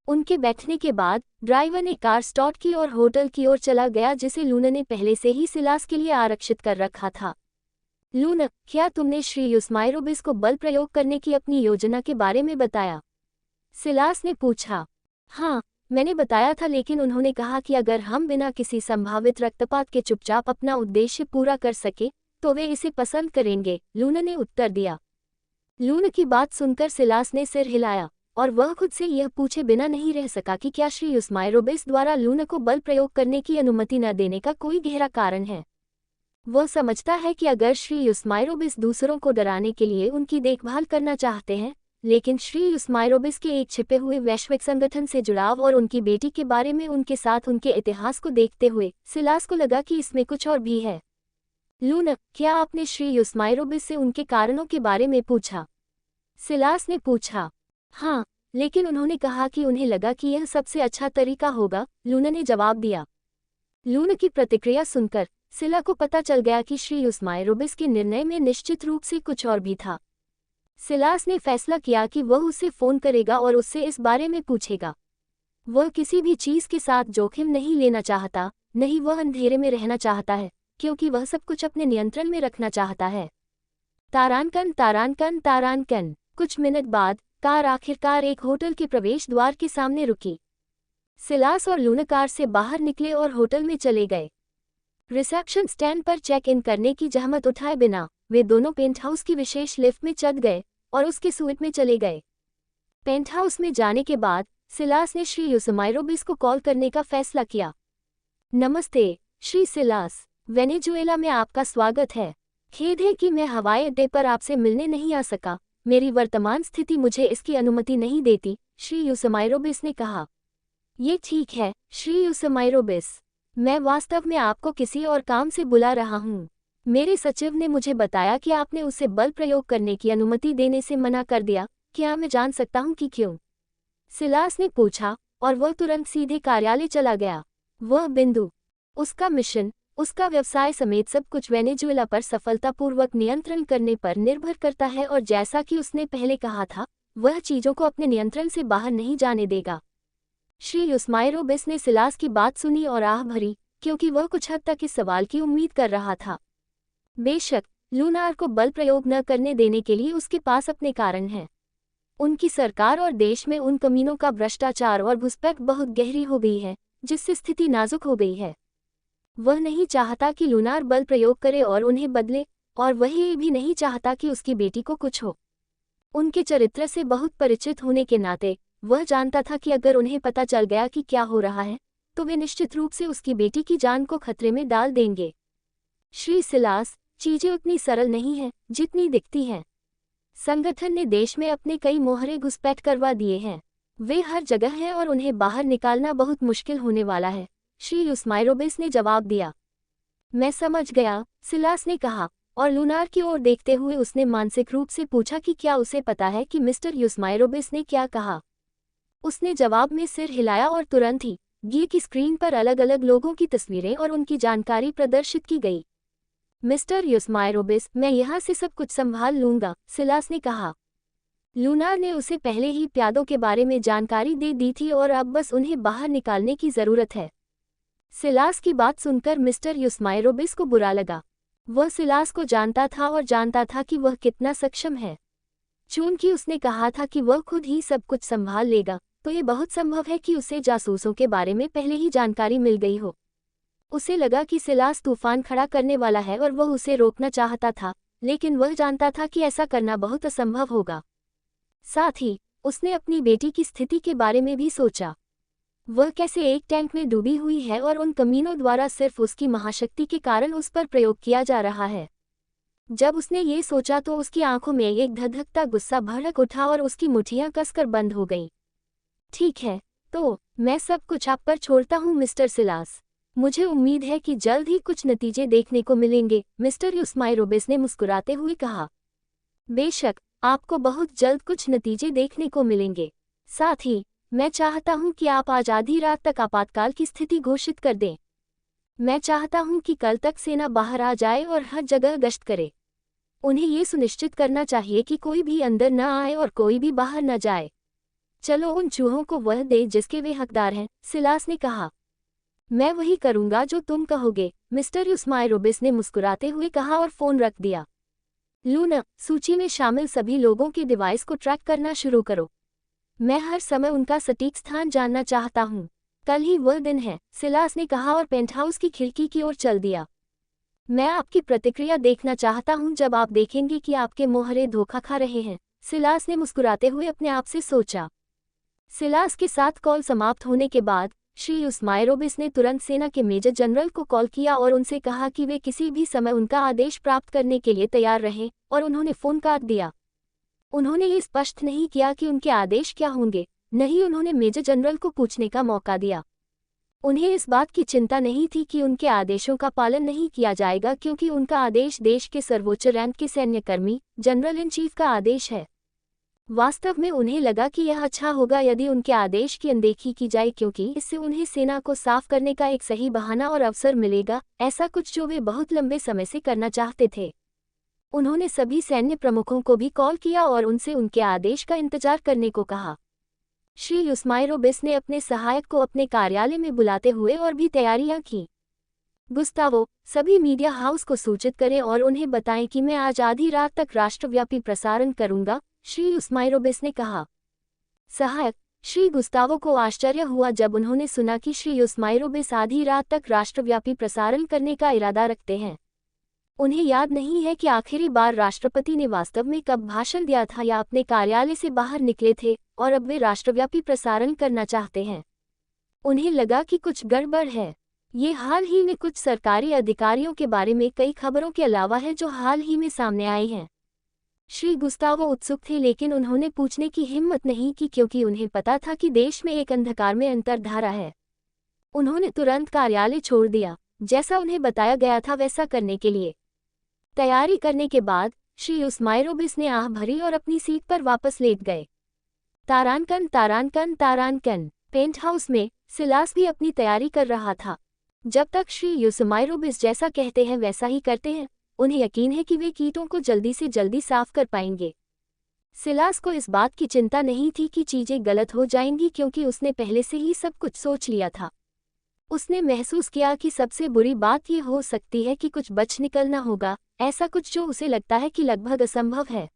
Speaker 1: उनके बैठने के बाद ड्राइवर ने कार स्टार्ट की और होटल की ओर चला गया जिसे लूना ने पहले से ही सिलास के लिए आरक्षित कर रखा था। लूना, क्या तुमने श्री उस्माइरोबिस को बल प्रयोग करने की अपनी योजना के बारे में बताया? सिलास ने पूछा। हाँ, मैंने बताया था, लेकिन उन्होंने कहा कि अगर हम बिना किसी संभावित रक्तपात के चुपचाप अपना उद्देश्य पूरा कर सके तो वे इसे पसंद करेंगे, लूना ने उत्तर दिया। लूना की बात सुनकर सिलास ने सिर हिलाया और वह खुद से यह पूछे बिना नहीं रह सका कि क्या श्री उस्माइरोबिस द्वारा लूना को बल प्रयोग करने की अनुमति न देने का कोई गहरा कारण है। वह समझता है कि अगर श्री यूस्माइरोबिस दूसरों को डराने के लिए उनकी देखभाल करना चाहते हैं, लेकिन श्री यूस्माइरोबिस के एक छिपे हुए वैश्विक संगठन से जुड़ाव और उनकी बेटी के बारे में उनके साथ उनके इतिहास को देखते हुए सिलास को लगा कि इसमें कुछ और भी है। लूना, क्या आपने श्री यूस्माइरोबिस से उनके कारणों के बारे में पूछा? सिलास ने पूछा। हाँ, लेकिन उन्होंने कहा कि उन्हें लगा कि यह सबसे अच्छा तरीका होगा, लूना ने जवाब दिया। लूना की प्रतिक्रिया सुनकर सिला को पता चल गया कि श्री यूस्माइरोबिस के निर्णय में निश्चित रूप से कुछ और भी था। सिलास ने फैसला किया कि वह उसे फ़ोन करेगा और उससे इस बारे में पूछेगा। वह किसी भी चीज़ के साथ जोखिम नहीं लेना चाहता, नहीं वह अंधेरे में रहना चाहता है, क्योंकि वह सब कुछ अपने नियंत्रण में रखना चाहता है। तारानकन तारानकन तारानकन। कुछ मिनट बाद कार आखिरकार एक होटल के प्रवेश द्वार के सामने रुकी। सिलास और लूना कार से बाहर निकले और होटल में चले गए। रिसेप्शन स्टैंड पर चेक इन करने की जहमत उठाए बिना वे दोनों पेंटहाउस की विशेष लिफ्ट में चढ़ गए और उसके सूट में चले गए। पेंटहाउस में जाने के बाद सिलास ने श्री यूस्माइरोबिस को कॉल करने का फैसला किया। नमस्ते श्री सिलास, वेनेजुएला में आपका स्वागत है। खेद है कि मैं हवाई अड्डे पर आपसे मिलने नहीं आ सका, मेरी वर्तमान स्थिति मुझे इसकी अनुमति नहीं देती, श्री यूस्माइरोबिस ने कहा। ये ठीक है श्री यूस्माइरोबिस, मैं वास्तव में आपको किसी और काम से बुला रहा हूँ। मेरे सचिव ने मुझे बताया कि आपने उसे बल प्रयोग करने की अनुमति देने से मना कर दिया, क्या मैं जान सकता हूँ कि क्यों? सिलास ने पूछा और वह तुरंत सीधे कार्यालय चला गया। वह बिंदु, उसका मिशन, उसका व्यवसाय समेत सब कुछ वेनेजुएला पर सफलतापूर्वक नियंत्रण करने पर निर्भर करता है और जैसा कि उसने पहले कहा था, वह चीज़ों को अपने नियंत्रण से बाहर नहीं जाने देगा। श्री यूस्माइरोबिस ने सिलास की बात सुनी और आह भरी, क्योंकि वह कुछ हद तक इस सवाल की उम्मीद कर रहा था। बेशक लूनार को बल प्रयोग न करने देने के लिए उसके पास अपने कारण हैं। उनकी सरकार और देश में उन कमीनों का भ्रष्टाचार और घुसपैठ बहुत गहरी हो गई है, जिससे स्थिति नाजुक हो गई है। वह नहीं चाहता कि लूनार बल प्रयोग करे और उन्हें बदले, और वह ये भी नहीं चाहता कि उसकी बेटी को कुछ हो। उनके चरित्र से बहुत परिचित होने के नाते वह जानता था कि अगर उन्हें पता चल गया कि क्या हो रहा है, तो वे निश्चित रूप से उसकी बेटी की जान को खतरे में डाल देंगे। श्री सिलास, चीजें उतनी सरल नहीं हैं जितनी दिखती हैं। संगठन ने देश में अपने कई मोहरे घुसपैठ करवा दिए हैं। वे हर जगह हैं और उन्हें बाहर निकालना बहुत मुश्किल होने वाला है, श्री यूस्माइरोबिस ने जवाब दिया। मैं समझ गया, सिलास ने कहा, और लूनार की ओर देखते हुए उसने मानसिक रूप से पूछा कि क्या उसे पता है कि मिस्टर यूस्माइरोबिस ने क्या कहा। उसने जवाब में सिर हिलाया और तुरंत ही गी की स्क्रीन पर अलग अलग लोगों की तस्वीरें और उनकी जानकारी प्रदर्शित की गई। मिस्टर यूस्माइरोबिस, मैं यहाँ से सब कुछ संभाल लूंगा, सिलास ने कहा। लूनार ने उसे पहले ही प्यादों के बारे में जानकारी दे दी थी और अब बस उन्हें बाहर निकालने की जरूरत है। सिलास की बात सुनकर मिस्टर यूस्माइरोबिस को बुरा लगा। वह सिलास को जानता था और जानता था कि वह कितना सक्षम है। चूंकि उसने कहा था कि वह खुद ही सब कुछ संभाल लेगा, तो ये बहुत संभव है कि उसे जासूसों के बारे में पहले ही जानकारी मिल गई हो। उसे लगा कि सिलास तूफान खड़ा करने वाला है और वह उसे रोकना चाहता था, लेकिन वह जानता था कि ऐसा करना बहुत असंभव होगा। साथ ही उसने अपनी बेटी की स्थिति के बारे में भी सोचा। वह कैसे एक टैंक में डूबी हुई है और उन कमीनों द्वारा सिर्फ उसकी महाशक्ति के कारण उस पर प्रयोग किया जा रहा है। जब उसने ये सोचा तो उसकी आंखों में एक धधकता गुस्सा भड़क उठा और उसकी मुट्ठियां कसकर बंद हो गईं। ठीक है, तो मैं सब कुछ आप पर छोड़ता हूँ मिस्टर सिलास। मुझे उम्मीद है कि जल्द ही कुछ नतीजे देखने को मिलेंगे, मिस्टर यूस्माइरोबिस ने मुस्कुराते हुए कहा। बेशक, आपको बहुत जल्द कुछ नतीजे देखने को मिलेंगे। साथ ही मैं चाहता हूं कि आप आज आधी रात तक आपातकाल की स्थिति घोषित कर दें। मैं चाहता हूं कि कल तक सेना बाहर आ जाए और हर जगह गश्त करे। उन्हें ये सुनिश्चित करना चाहिए कि कोई भी अंदर न आए और कोई भी बाहर न जाए। चलो उन चूहों को वह दे जिसके वे हकदार हैं, सिलास ने कहा। मैं वही करूंगा जो तुम कहोगे, मिस्टर यूस्माइरोबिस ने मुस्कुराते हुए कहा और फोन रख दिया। लूना, सूची में शामिल सभी लोगों के डिवाइस को ट्रैक करना शुरू करो। मैं हर समय उनका सटीक स्थान जानना चाहता हूँ। कल ही वह दिन है, सिलास ने कहा और पेंटहाउस की खिड़की की ओर चल दिया। मैं आपकी प्रतिक्रिया देखना चाहता हूँ जब आप देखेंगे कि आपके मोहरे धोखा खा रहे हैं, सिलास ने मुस्कुराते हुए अपने आप से सोचा। सिलास के साथ कॉल समाप्त होने के बाद श्री उस्माइरोबिस ने तुरंत सेना के मेजर जनरल को कॉल किया और उनसे कहा कि वे किसी भी समय उनका आदेश प्राप्त करने के लिए तैयार रहें, और उन्होंने फ़ोन काट दिया। उन्होंने ये स्पष्ट नहीं किया कि उनके आदेश क्या होंगे, नहीं उन्होंने मेजर जनरल को पूछने का मौका दिया। उन्हें इस बात की चिंता नहीं थी कि उनके आदेशों का पालन नहीं किया जाएगा, क्योंकि उनका आदेश देश के सर्वोच्च रैंक के सैन्यकर्मी जनरल इन चीफ का आदेश है। वास्तव में उन्हें लगा कि यह अच्छा होगा यदि उनके आदेश की अनदेखी की जाए, क्योंकि इससे उन्हें सेना को साफ करने का एक सही बहाना और अवसर मिलेगा, ऐसा कुछ जो वे बहुत लंबे समय से करना चाहते थे। उन्होंने सभी सैन्य प्रमुखों को भी कॉल किया और उनसे उनके आदेश का इंतजार करने को कहा। श्री उस्माइरोबिस ने अपने सहायक को अपने कार्यालय में बुलाते हुए और भी तैयारियां की। गुस्तावो, सभी मीडिया हाउस को सूचित करें और उन्हें बताएं कि मैं आज आधी रात तक राष्ट्रव्यापी प्रसारण करूंगा, श्री उस्माइरोबिस ने कहा। सहायक श्री गुस्तावो को आश्चर्य हुआ जब उन्होंने सुना कि श्री उस्माइरोबिस आधी रात तक राष्ट्रव्यापी प्रसारण करने का इरादा रखते हैं। उन्हें याद नहीं है कि आखिरी बार राष्ट्रपति ने वास्तव में कब भाषण दिया था या अपने कार्यालय से बाहर निकले थे, और अब वे राष्ट्रव्यापी प्रसारण करना चाहते हैं। उन्हें लगा कि कुछ गड़बड़ है। ये हाल ही में कुछ सरकारी अधिकारियों के बारे में कई खबरों के अलावा है जो हाल ही में सामने आई हैं। श्री गुस्तावो उत्सुक थे, लेकिन उन्होंने पूछने की हिम्मत नहीं की, क्योंकि उन्हें पता था कि देश में एक अंधकार में अंतर्धारा है। उन्होंने तुरंत कार्यालय छोड़ दिया, जैसा उन्हें बताया गया था वैसा करने के लिए। तैयारी करने के बाद श्री उस्माइरोबिस ने आह भरी और अपनी सीट पर वापस लेट गए। तारानकन तारानकन तारानकन पेंट हाउस में सिलास भी अपनी तैयारी कर रहा था। जब तक श्री उस्माइरोबिस जैसा कहते हैं वैसा ही करते हैं, उन्हें यकीन है कि वे कीटों को जल्दी से जल्दी साफ कर पाएंगे। सिलास को इस बात की चिंता नहीं थी कि चीजें गलत हो जाएंगी, क्योंकि उसने पहले से ही सब कुछ सोच लिया था। उसने महसूस किया कि सबसे बुरी बात ये हो सकती है कि कुछ बच निकलना होगा, ऐसा कुछ जो उसे लगता है कि लगभग असंभव है।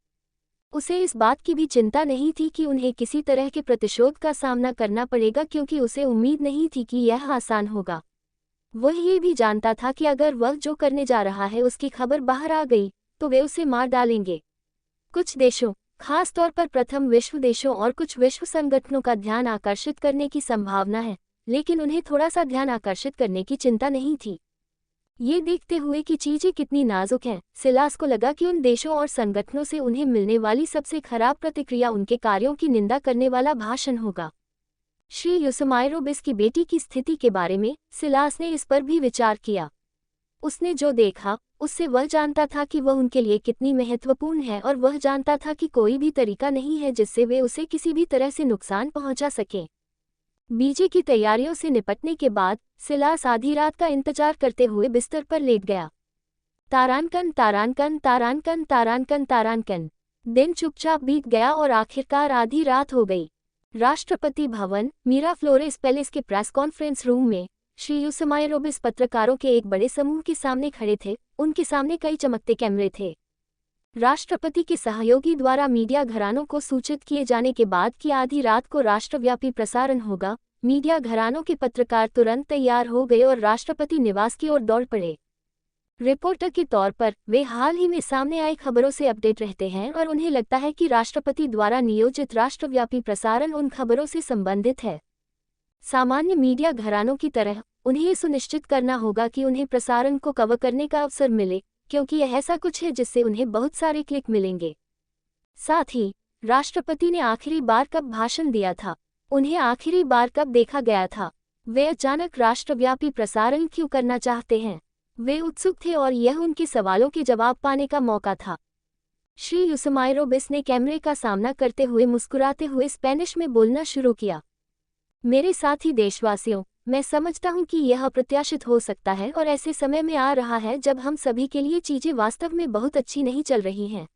Speaker 1: उसे इस बात की भी चिंता नहीं थी कि उन्हें किसी तरह के प्रतिशोध का सामना करना पड़ेगा, क्योंकि उसे उम्मीद नहीं थी कि यह आसान होगा। वह ये भी जानता था कि अगर वह जो करने जा रहा है उसकी खबर बाहर आ गई तो वे उसे मार डालेंगे। कुछ देशों, खास तौर पर प्रथम विश्व देशों और कुछ विश्व संगठनों का ध्यान आकर्षित करने की संभावना है, लेकिन उन्हें थोड़ा सा ध्यान आकर्षित करने की चिंता नहीं थी। ये देखते हुए कि चीजें कितनी नाजुक हैं, सिलास को लगा कि उन देशों और संगठनों से उन्हें मिलने वाली सबसे खराब प्रतिक्रिया उनके कार्यों की निंदा करने वाला भाषण होगा। श्री उस्माइरोबिस की बेटी की स्थिति के बारे में सिलास ने इस पर भी विचार किया। उसने जो देखा उससे वह जानता था कि वह उनके लिए कितनी महत्वपूर्ण है, और वह जानता था कि कोई भी तरीका नहीं है जिससे वे उसे किसी भी तरह से नुकसान पहुंचा सकें। बीजे की तैयारियों से निपटने के बाद सिलास आधी रात का इंतजार करते हुए बिस्तर पर लेट गया। तारानकन तारानकन तारानकन तारानकन तारानकन दिन चुपचाप बीत गया और आखिरकार आधी रात हो गई। राष्ट्रपति भवन मिराफ्लोरेस पैलेस के प्रेस कॉन्फ्रेंस रूम में श्री उस्माइरोबिस पत्रकारों के एक बड़े समूह के सामने खड़े थे। उनके सामने कई चमकते कैमरे थे। राष्ट्रपति के सहयोगी द्वारा मीडिया घरानों को सूचित किए जाने के बाद कि आधी रात को राष्ट्रव्यापी प्रसारण होगा, मीडिया घरानों के पत्रकार तुरंत तैयार हो गए और राष्ट्रपति निवास की ओर दौड़ पड़े। रिपोर्टर के तौर पर वे हाल ही में सामने आई खबरों से अपडेट रहते हैं और उन्हें लगता है कि राष्ट्रपति द्वारा नियोजित राष्ट्रव्यापी प्रसारण उन खबरों से संबंधित है। सामान्य मीडिया घरानों की तरह उन्हें ये सुनिश्चित करना होगा कि उन्हें प्रसारण को कवर करने का अवसर मिले, क्योंकि यह ऐसा कुछ है जिससे उन्हें बहुत सारे क्लिक मिलेंगे। साथ ही राष्ट्रपति ने आखिरी बार कब भाषण दिया था, उन्हें आखिरी बार कब देखा गया था, वे अचानक राष्ट्रव्यापी प्रसारण क्यों करना चाहते हैं। वे उत्सुक थे और यह उनके सवालों के जवाब पाने का मौका था। श्री उस्माइरोबिस ने कैमरे का सामना करते हुए मुस्कुराते हुए स्पेनिश में बोलना शुरू किया। मेरे साथी देशवासियों, मैं समझता हूं कि यह अप्रत्याशित हो सकता है और ऐसे समय में आ रहा है जब हम सभी के लिए चीजें वास्तव में बहुत अच्छी नहीं चल रही हैं।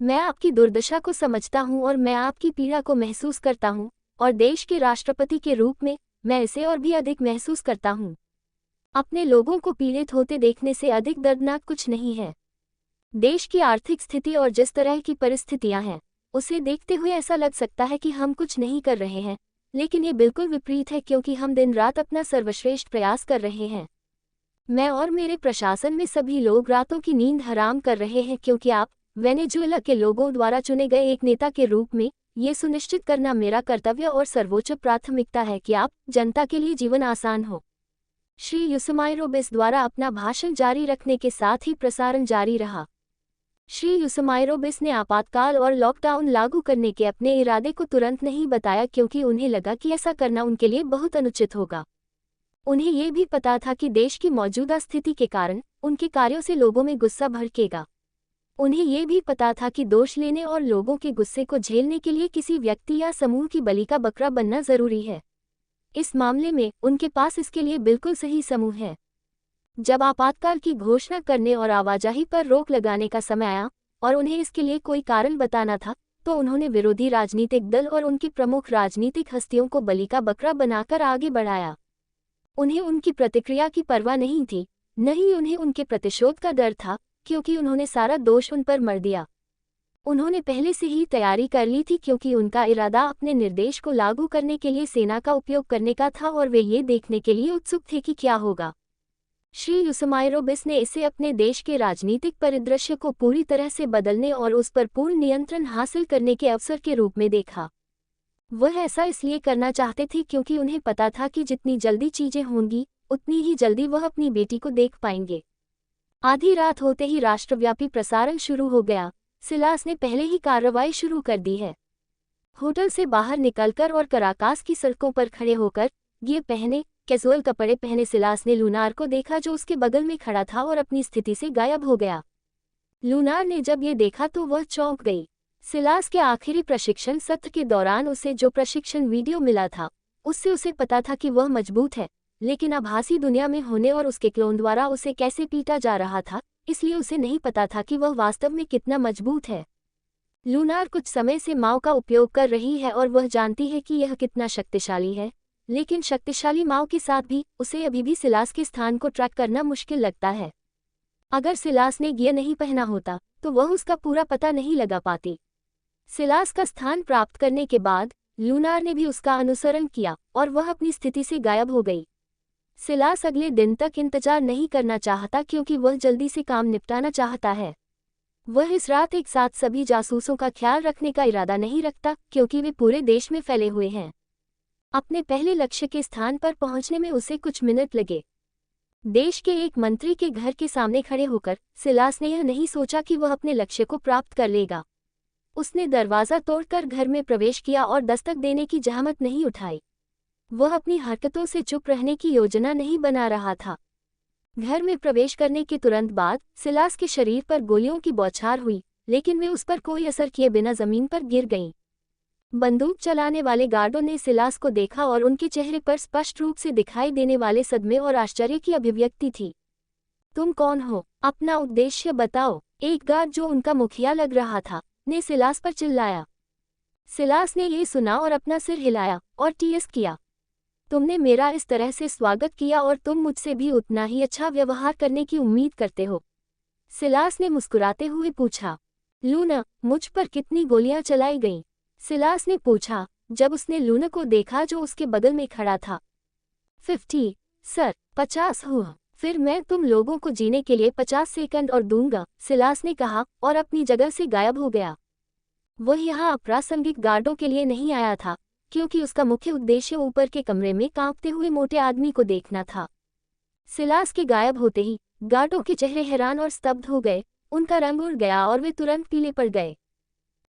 Speaker 1: मैं आपकी दुर्दशा को समझता हूं और मैं आपकी पीड़ा को महसूस करता हूं, और देश के राष्ट्रपति के रूप में मैं इसे और भी अधिक महसूस करता हूं। अपने लोगों को पीड़ित होते देखने से अधिक दर्दनाक कुछ नहीं है। देश की आर्थिक स्थिति और जिस तरह की परिस्थितियां हैं, उसे देखते हुए ऐसा लग सकता है कि हम कुछ नहीं कर रहे हैं, लेकिन ये बिल्कुल विपरीत है, क्योंकि हम दिन रात अपना सर्वश्रेष्ठ प्रयास कर रहे हैं। मैं और मेरे प्रशासन में सभी लोग रातों की नींद हराम कर रहे हैं, क्योंकि आप वेनेजुएला के लोगों द्वारा चुने गए एक नेता के रूप में ये सुनिश्चित करना मेरा कर्तव्य और सर्वोच्च प्राथमिकता है कि आप जनता के लिए जीवन आसान हो। श्री यूसुमाइरोबिस द्वारा अपना भाषण जारी रखने के साथ ही प्रसारण जारी रहा। श्री यूसुमाइरोबिस ने आपातकाल और लॉकडाउन लागू करने के अपने इरादे को तुरंत नहीं बताया क्योंकि उन्हें लगा कि ऐसा करना उनके लिए बहुत अनुचित होगा। उन्हें ये भी पता था कि देश की मौजूदा स्थिति के कारण उनके कार्यों से लोगों में गुस्सा भड़केगा। उन्हें ये भी पता था कि दोष लेने और लोगों के गुस्से को झेलने के लिए किसी व्यक्ति या समूह की बलि का बकरा बनना जरूरी है। इस मामले में उनके पास इसके लिए बिल्कुल सही समूह है। जब आपातकाल की घोषणा करने और आवाजाही पर रोक लगाने का समय आया और उन्हें इसके लिए कोई कारण बताना था, तो उन्होंने विरोधी राजनीतिक दल और उनकी प्रमुख राजनीतिक हस्तियों को बलि का बकरा बनाकर आगे बढ़ाया। उन्हें उनकी प्रतिक्रिया की परवाह नहीं थी, न ही उन्हें उनके प्रतिशोध का डर था, क्योंकि उन्होंने सारा दोष उन पर मढ़ दिया। उन्होंने पहले से ही तैयारी कर ली थी क्योंकि उनका इरादा अपने निर्देश को लागू करने के लिए सेना का उपयोग करने का था और वे ये देखने के लिए उत्सुक थे कि क्या होगा। श्री यूसुमाइरोबिस ने इसे अपने देश के राजनीतिक परिदृश्य को पूरी तरह से बदलने और उस पर पूर्ण नियंत्रण हासिल करने के अवसर के रूप में देखा। वह ऐसा इसलिए करना चाहते थे क्योंकि उन्हें पता था कि जितनी जल्दी चीजें होंगी उतनी ही जल्दी वह अपनी बेटी को देख पाएंगे। आधी रात होते ही राष्ट्रव्यापी प्रसारण शुरू हो गया। सिलास ने पहले ही कार्रवाई शुरू कर दी है। होटल से बाहर निकलकर और कराकास की सड़कों पर खड़े होकर गियर पहने, कैजुअल कपड़े पहने सिलास ने लूनार को देखा जो उसके बगल में खड़ा था और अपनी स्थिति से गायब हो गया। लूनार ने जब ये देखा तो वह चौंक गई। सिलास के आखिरी प्रशिक्षण सत्र के दौरान उसे जो प्रशिक्षण वीडियो मिला था उससे उसे पता था कि वह मजबूत है, लेकिन आभासी दुनिया में होने और उसके क्लोन द्वारा उसे कैसे पीटा जा रहा था, इसलिए उसे नहीं पता था कि वह वास्तव में कितना मजबूत है। लूनार कुछ समय से माओ का उपयोग कर रही है और वह जानती है कि यह कितना शक्तिशाली है, लेकिन शक्तिशाली माओ के साथ भी उसे अभी भी सिलास के स्थान को ट्रैक करना मुश्किल लगता है। अगर सिलास ने गियर नहीं पहना होता तो वह उसका पूरा पता नहीं लगा पाती। सिलास का स्थान प्राप्त करने के बाद लूनार ने भी उसका अनुसरण किया और वह अपनी स्थिति से गायब हो गई। सिलास अगले दिन तक इंतजार नहीं करना चाहता क्योंकि वह जल्दी से काम निपटाना चाहता है। वह इस रात एक साथ सभी जासूसों का ख्याल रखने का इरादा नहीं रखता क्योंकि वे पूरे देश में फैले हुए हैं। अपने पहले लक्ष्य के स्थान पर पहुंचने में उसे कुछ मिनट लगे। देश के एक मंत्री के घर के सामने खड़े होकर सिलास ने यह नहीं सोचा कि वह अपने लक्ष्य को प्राप्त कर लेगा। उसने दरवाज़ा तोड़कर घर में प्रवेश किया और दस्तक देने की जहमत नहीं उठाई। वह अपनी हरकतों से चुप रहने की योजना नहीं बना रहा था। घर में प्रवेश करने के तुरंत बाद सिलास के शरीर पर गोलियों की बौछार हुई, लेकिन वे उस पर कोई असर किए बिना जमीन पर गिर गईं। बंदूक चलाने वाले गार्डों ने सिलास को देखा और उनके चेहरे पर स्पष्ट रूप से दिखाई देने वाले सदमे और आश्चर्य की अभिव्यक्ति थी। तुम कौन हो? अपना उद्देश्य बताओ, एक गार्ड जो उनका मुखिया लग रहा था ने सिलास पर चिल्लाया। सिलास ने ये सुना और अपना सिर हिलाया और टीएस किया। तुमने मेरा इस तरह से स्वागत किया और तुम मुझसे भी उतना ही अच्छा व्यवहार करने की उम्मीद करते हो? सिलास ने मुस्कुराते हुए पूछा। लूना, मुझ पर कितनी गोलियां चलाई गईं? सिलास ने पूछा जब उसने लूना को देखा जो उसके बगल में खड़ा था। 50, सर, 50 हुआ। फिर मैं तुम लोगों को जीने के लिए 50 सेकंड और दूंगा, सिलास ने कहा और अपनी जगह से गायब हो गया। वह यहाँ अप्रासंगिक गार्डों के लिए नहीं आया था क्योंकि उसका मुख्य उद्देश्य ऊपर के कमरे में कांपते हुए मोटे आदमी को देखना था। सिलास के गायब होते ही गार्डों के चेहरे हैरान और स्तब्ध हो गए, उनका रंग उड़ गया और वे तुरंत पीले पड़ गए।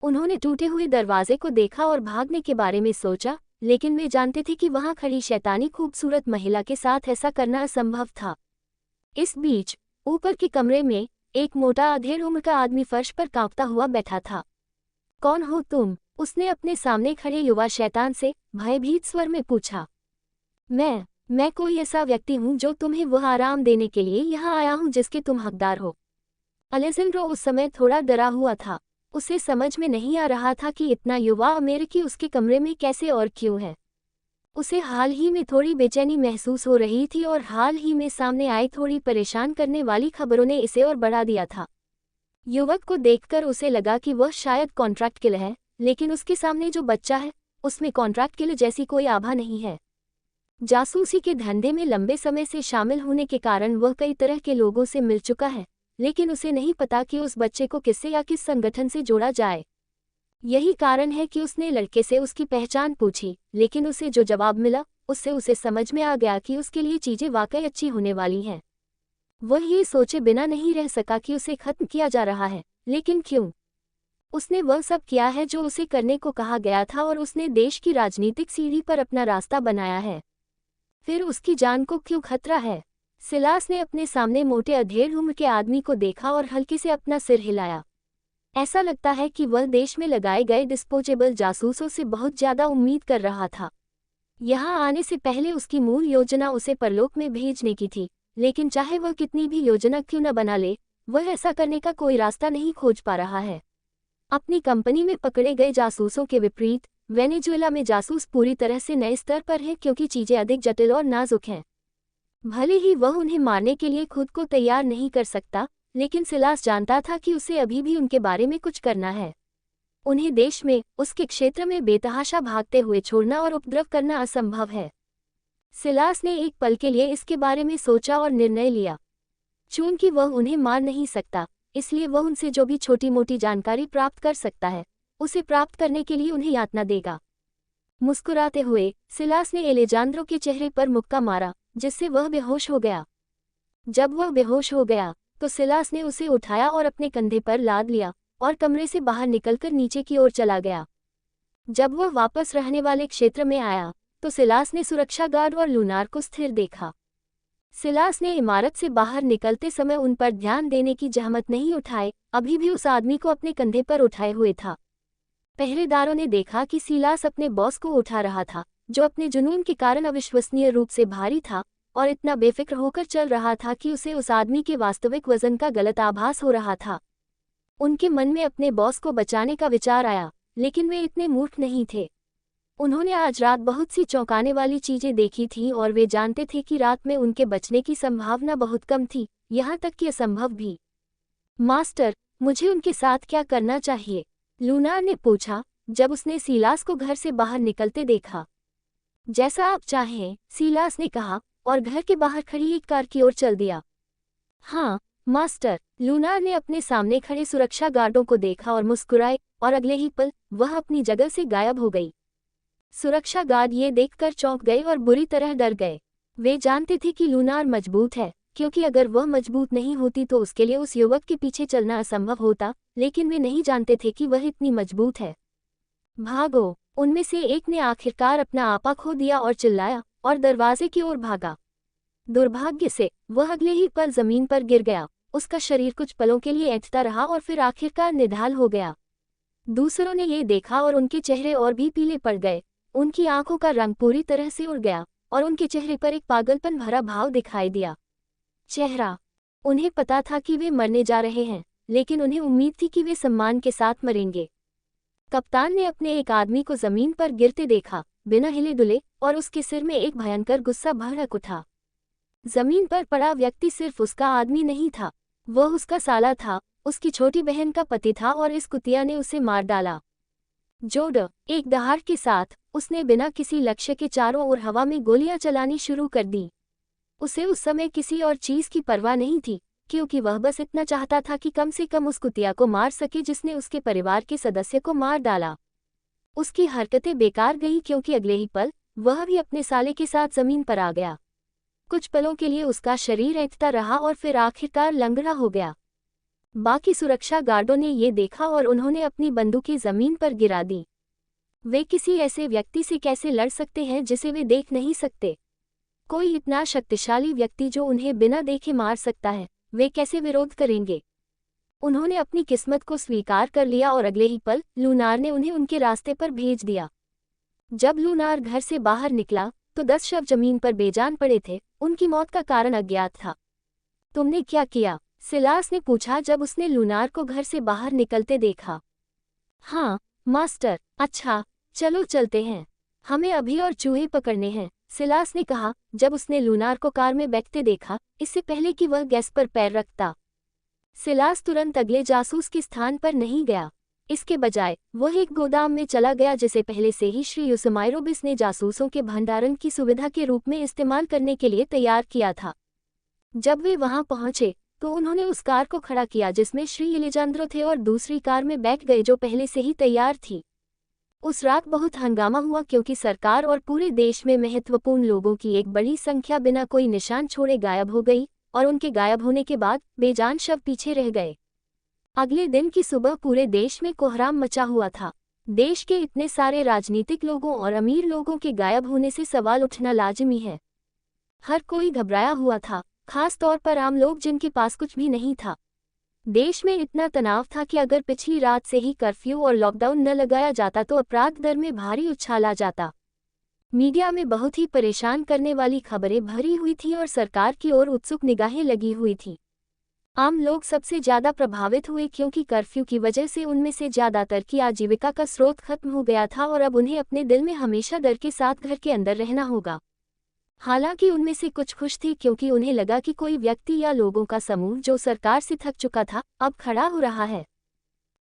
Speaker 1: उन्होंने टूटे हुए दरवाजे को देखा और भागने के बारे में सोचा, लेकिन वे जानते थे कि वहां खड़ी शैतानी खूबसूरत महिला के साथ ऐसा करना असंभव था। इस बीच ऊपर के कमरे में एक मोटा अधेड़ उम्र का आदमी फर्श पर कांपता हुआ बैठा था। कौन हो तुम? उसने अपने सामने खड़े युवा शैतान से भयभीत स्वर में पूछा। मैं कोई ऐसा व्यक्ति हूँ जो तुम्हें वह आराम देने के लिए यहाँ आया हूँ जिसके तुम हकदार हो। अलेजेंड्रो उस समय थोड़ा डरा हुआ था। उसे समझ में नहीं आ रहा था कि इतना युवा अमेरिकी उसके कमरे में कैसे और क्यों है। उसे हाल ही में थोड़ी बेचैनी महसूस हो रही थी और हाल ही में सामने आई थोड़ी परेशान करने वाली खबरों ने इसे और बढ़ा दिया था। युवक को देखकर उसे लगा कि वह शायद कॉन्ट्रैक्ट किलर है, लेकिन उसके सामने जो बच्चा है उसमें कॉन्ट्रैक्ट किलर जैसी कोई आभा नहीं है। जासूसी के धंधे में लंबे समय से शामिल होने के कारण वह कई तरह के लोगों से मिल चुका है, लेकिन उसे नहीं पता कि उस बच्चे को किससे या किस संगठन से जोड़ा जाए। यही कारण है कि उसने लड़के से उसकी पहचान पूछी, लेकिन उसे जो जवाब मिला उससे उसे समझ में आ गया कि उसके लिए चीजें वाकई अच्छी होने वाली हैं। वह ये सोचे बिना नहीं रह सका कि उसे खत्म किया जा रहा है, लेकिन क्यों? उसने वह सब किया है जो उसे करने को कहा गया था और उसने देश की राजनीतिक सीढ़ी पर अपना रास्ता बनाया है। फिर उसकी जान को क्यों खतरा है? सिलास ने अपने सामने मोटे अधेड़ उम्र के आदमी को देखा और हल्के से अपना सिर हिलाया। ऐसा लगता है कि वह देश में लगाए गए डिस्पोजेबल जासूसों से बहुत ज्यादा उम्मीद कर रहा था। यहाँ आने से पहले उसकी मूल योजना उसे परलोक में भेजने की थी, लेकिन चाहे वह कितनी भी योजना क्यों न बना ले, वह ऐसा करने का कोई रास्ता नहीं खोज पा रहा है। अपनी कंपनी में पकड़े गए जासूसों के विपरीत वेनेजुएला में जासूस पूरी तरह से नए स्तर पर हैं, क्योंकि चीजें अधिक जटिल और नाजुक हैं। भले ही वह उन्हें मारने के लिए खुद को तैयार नहीं कर सकता, लेकिन सिलास जानता था कि उसे अभी भी उनके बारे में कुछ करना है। उन्हें देश में, उसके क्षेत्र में बेतहाशा भागते हुए छोड़ना और उपद्रव करना असंभव है। सिलास ने एक पल के लिए इसके बारे में सोचा और निर्णय लिया। चूंकि वह उन्हें मार नहीं सकता, इसलिए वह उनसे जो भी छोटी मोटी जानकारी प्राप्त कर सकता है, उसे प्राप्त करने के लिए उन्हें यातना देगा। मुस्कुराते हुए सिलास ने एलेजांद्रो के चेहरे पर मुक्का मारा, जिससे वह बेहोश हो गया। जब वह बेहोश हो गया तो सिलास ने उसे उठाया और अपने कंधे पर लाद लिया और कमरे से बाहर निकलकर नीचे की ओर चला गया। जब वह वापस रहने वाले क्षेत्र में आया तो सिलास ने सुरक्षा गार्ड और लूनार को स्थिर देखा। सिलास ने इमारत से बाहर निकलते समय उन पर ध्यान देने की जहमत नहीं उठाए, अभी भी उस आदमी को अपने कंधे पर उठाए हुए था। पहरेदारों ने देखा कि सिलास अपने बॉस को उठा रहा था, जो अपने जुनून के कारण अविश्वसनीय रूप से भारी था और इतना बेफिक्र होकर चल रहा था कि उसे उस आदमी के वास्तविक वजन का गलत आभास हो रहा था। उनके मन में अपने बॉस को बचाने का विचार आया, लेकिन वे इतने मूर्ख नहीं थे। उन्होंने आज रात बहुत सी चौंकाने वाली चीजें देखी थीं और वे जानते थे कि रात में उनके बचने की संभावना बहुत कम थी, यहाँ तक कि असंभव भी। मास्टर, मुझे उनके साथ क्या करना चाहिए? लूनार ने पूछा, जब उसने सिलास को घर से बाहर निकलते देखा। जैसा आप चाहें, सिलास ने कहा और घर के बाहर खड़ी एक कार की ओर चल दिया। हाँ मास्टर, लूनार ने अपने सामने खड़े सुरक्षा गार्डों को देखा और मुस्कुराए, और अगले ही पल वह अपनी जगह से गायब हो गई। सुरक्षा गार्ड ये देखकर चौंक गए और बुरी तरह डर गए। वे जानते थे कि लूनार मजबूत है, क्योंकि अगर वह मजबूत नहीं होती तो उसके लिए उस युवक के पीछे चलना असंभव होता, लेकिन वे नहीं जानते थे कि वह इतनी मजबूत है। भागो! उनमें से एक ने आखिरकार अपना आपा खो दिया और चिल्लाया और दरवाजे की ओर भागा। दुर्भाग्य से वह अगले ही पल जमीन पर गिर गया। उसका शरीर कुछ पलों के लिए ऐंठता रहा और फिर आखिरकार निढाल हो गया। दूसरों ने ये देखा और उनके चेहरे और भी पीले पड़ गए। उनकी आंखों का रंग पूरी तरह से उड़ गया और उनके चेहरे पर एक पागलपन भरा भाव दिखाई दिया। चेहरा। उन्हें पता था कि वे मरने जा रहे हैं, लेकिन उन्हें उम्मीद थी कि वे सम्मान के साथ मरेंगे। कप्तान ने अपने एक आदमी को जमीन पर गिरते देखा, बिना हिले डुले, और उसके सिर में एक भयंकर गुस्सा भड़क उठा। जमीन पर पड़ा व्यक्ति सिर्फ उसका आदमी नहीं था, वह उसका साला था, उसकी छोटी बहन का पति था और इस कुतिया ने उसे मार डाला। जोड़! एक दहाड़ के साथ उसने बिना किसी लक्ष्य के चारों ओर हवा में गोलियां चलानी शुरू कर दी। उसे उस समय किसी और चीज की परवाह नहीं थी, क्योंकि वह बस इतना चाहता था कि कम से कम उस कुतिया को मार सके जिसने उसके परिवार के सदस्य को मार डाला। उसकी हरकतें बेकार गई क्योंकि अगले ही पल वह भी अपने साले के साथ जमीन पर आ गया। कुछ पलों के लिए उसका शरीर ऐंठता रहा और फिर आखिरकार लंगड़ा हो गया। बाकी सुरक्षा गार्डों ने ये देखा और उन्होंने अपनी बंदूकें जमीन पर गिरा दी। वे किसी ऐसे व्यक्ति से कैसे लड़ सकते हैं जिसे वे देख नहीं सकते? कोई इतना शक्तिशाली व्यक्ति जो उन्हें बिना देखे मार सकता है, वे कैसे विरोध करेंगे? उन्होंने अपनी किस्मत को स्वीकार कर लिया और अगले ही पल लूनार ने उन्हें उनके रास्ते पर भेज दिया। जब लूनार घर से बाहर निकला तो 10 शव जमीन पर बेजान पड़े थे। उनकी मौत का कारण अज्ञात था। तुमने क्या किया? सिलास ने पूछा जब उसने लूनार को घर से बाहर निकलते देखा। हाँ मास्टर। अच्छा, चलो चलते हैं, हमें अभी और चूहे पकड़ने हैं, सिलास ने कहा जब उसने लूनार को कार में बैठते देखा, इससे पहले कि वह गैस पर पैर रखता। सिलास तुरंत अगले जासूस के स्थान पर नहीं गया। इसके बजाय वह एक गोदाम में चला गया जिसे पहले से ही श्री यूसुमाइरोबिस ने जासूसों के भंडारण की सुविधा के रूप में इस्तेमाल करने के लिए तैयार किया था। जब वे वहां पहुंचे तो उन्होंने उस कार को खड़ा किया जिसमें श्री एलेजांद्रो थे और दूसरी कार में बैठ गए जो पहले से ही तैयार थी। उस रात बहुत हंगामा हुआ क्योंकि सरकार और पूरे देश में महत्वपूर्ण लोगों की एक बड़ी संख्या बिना कोई निशान छोड़े गायब हो गई और उनके गायब होने के बाद बेजान शव पीछे रह गए। अगले दिन की सुबह पूरे देश में कोहराम मचा हुआ था। देश के इतने सारे राजनीतिक लोगों और अमीर लोगों के गायब होने से सवाल उठना लाजिमी है। हर कोई घबराया हुआ था, खास तौर पर आम लोग जिनके पास कुछ भी नहीं था। देश में इतना तनाव था कि अगर पिछली रात से ही कर्फ्यू और लॉकडाउन न लगाया जाता तो अपराध दर में भारी उछाल आ जाता। मीडिया में बहुत ही परेशान करने वाली खबरें भरी हुई थी और सरकार की ओर उत्सुक निगाहें लगी हुई थी। आम लोग सबसे ज्यादा प्रभावित हुए क्योंकि कर्फ्यू की वजह से उनमें से ज्यादातर की आजीविका का स्रोत खत्म हो गया था और अब उन्हें अपने दिल में हमेशा डर के साथ घर के अंदर रहना होगा। हालांकि उनमें से कुछ खुश थे क्योंकि उन्हें लगा कि कोई व्यक्ति या लोगों का समूह जो सरकार से थक चुका था अब खड़ा हो रहा है।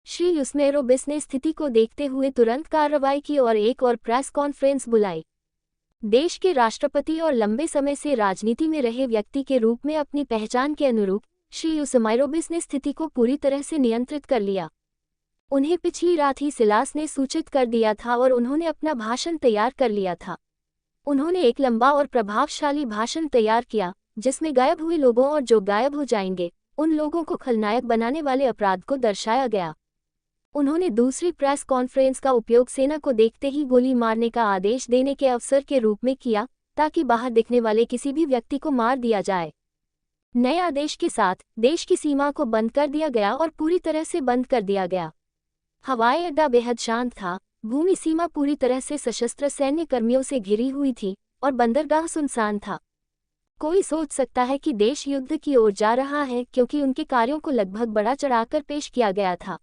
Speaker 1: श्री यूसमेरोबिस ने स्थिति को देखते हुए तुरंत कार्रवाई की और एक और प्रेस कॉन्फ्रेंस बुलाई। देश के राष्ट्रपति और लंबे समय से राजनीति में रहे व्यक्ति के रूप में अपनी पहचान के अनुरूप श्री यूसमेरोबिस ने स्थिति को पूरी तरह से नियंत्रित कर लिया। उन्हें पिछली रात ही सिलास ने सूचित कर दिया था और उन्होंने अपना भाषण तैयार कर लिया था। उन्होंने एक लंबा और प्रभावशाली भाषण तैयार किया जिसमें गायब हुए लोगों और जो गायब हो जाएंगे उन लोगों को खलनायक बनाने वाले अपराध को दर्शाया गया। उन्होंने दूसरी प्रेस कॉन्फ्रेंस का उपयोग सेना को देखते ही गोली मारने का आदेश देने के अवसर के रूप में किया ताकि बाहर दिखने वाले किसी भी व्यक्ति को मार दिया जाए। नए आदेश के साथ देश की सीमा को बंद कर दिया गया और पूरी तरह से बंद कर दिया गया। हवाई अड्डा बेहद शांत था, भूमि सीमा पूरी तरह से सशस्त्र सैन्य कर्मियों से घिरी हुई थी और बंदरगाह सुनसान था। कोई सोच सकता है कि देश युद्ध की ओर जा रहा है क्योंकि उनके कार्यों को लगभग बढ़ा चढ़ाकर पेश किया गया था।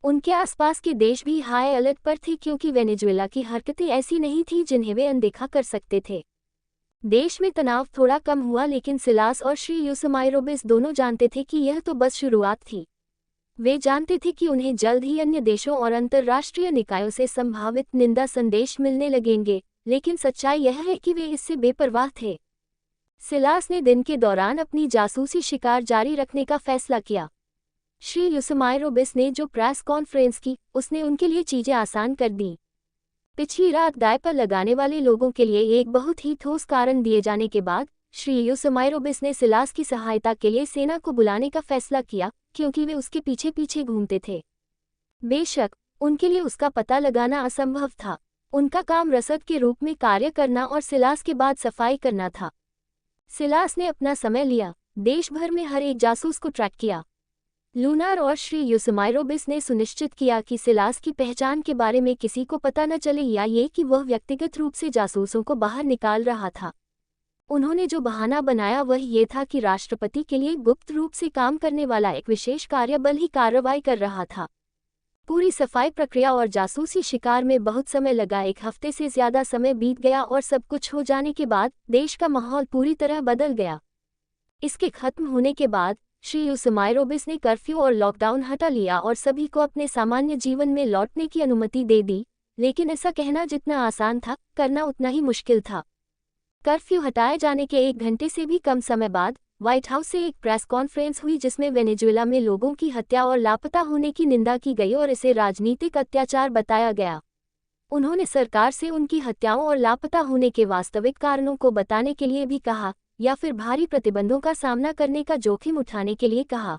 Speaker 1: उनके आसपास के देश भी हाई अलर्ट पर थे क्योंकि वेनेजुएला की हरकतें ऐसी नहीं थीं जिन्हें वे अनदेखा कर सकते थे। देश में तनाव थोड़ा कम हुआ लेकिन सिलास और श्री यूसमेरोबिस दोनों जानते थे कि यह तो बस शुरुआत थी। वे जानते थे कि उन्हें जल्द ही अन्य देशों और अंतर्राष्ट्रीय निकायों से संभावित निंदा संदेश मिलने लगेंगे, लेकिन सच्चाई यह है कि वे इससे बेपरवाह थे। सिलास ने दिन के दौरान अपनी जासूसी शिकार जारी रखने का फैसला किया। श्री यूसमेरोबिस ने जो प्रेस कॉन्फ्रेंस की उसने उनके लिए चीजें आसान कर दी। पिछली रात डायपर लगाने वाले लोगों के लिए एक बहुत ही ठोस कारण दिए जाने के बाद श्री यूसमेरोबिस ने सिलास की सहायता के लिए सेना को बुलाने का फैसला किया क्योंकि वे उसके पीछे पीछे घूमते थे। बेशक उनके लिए उसका पता लगाना असंभव था। उनका काम रसद के रूप में कार्य करना और सिलास के बाद सफाई करना था। सिलास ने अपना समय लिया, देश भर में हर एक जासूस को ट्रैक किया। लूनार और श्री यूसमेरोबिस ने सुनिश्चित किया कि सिलास की पहचान के बारे में किसी को पता न चले या ये कि वह व्यक्तिगत रूप से जासूसों को बाहर निकाल रहा था। उन्होंने जो बहाना बनाया वह ये था कि राष्ट्रपति के लिए गुप्त रूप से काम करने वाला एक विशेष कार्यबल ही कार्रवाई कर रहा था। पूरी सफाई प्रक्रिया और जासूसी शिकार में बहुत समय लगा। 1 हफ्ते से ज्यादा समय बीत गया और सब कुछ हो जाने के बाद देश का माहौल पूरी तरह बदल गया। इसके खत्म होने के बाद श्री यूसमेरोबिस ने कर्फ्यू और लॉकडाउन हटा लिया और सभी को अपने सामान्य जीवन में लौटने की अनुमति दे दी, लेकिन ऐसा कहना जितना आसान था करना उतना ही मुश्किल था। कर्फ्यू हटाए जाने के 1 घंटे से भी कम समय बाद व्हाइट हाउस से एक प्रेस कॉन्फ्रेंस हुई जिसमें वेनेजुएला में लोगों की हत्या और लापता होने की निंदा की गई और इसे राजनीतिक अत्याचार बताया गया। उन्होंने सरकार से उनकी हत्याओं और लापता होने के वास्तविक कारणों को बताने के लिए भी कहा या फिर भारी प्रतिबंधों का सामना करने का जोखिम उठाने के लिए कहा।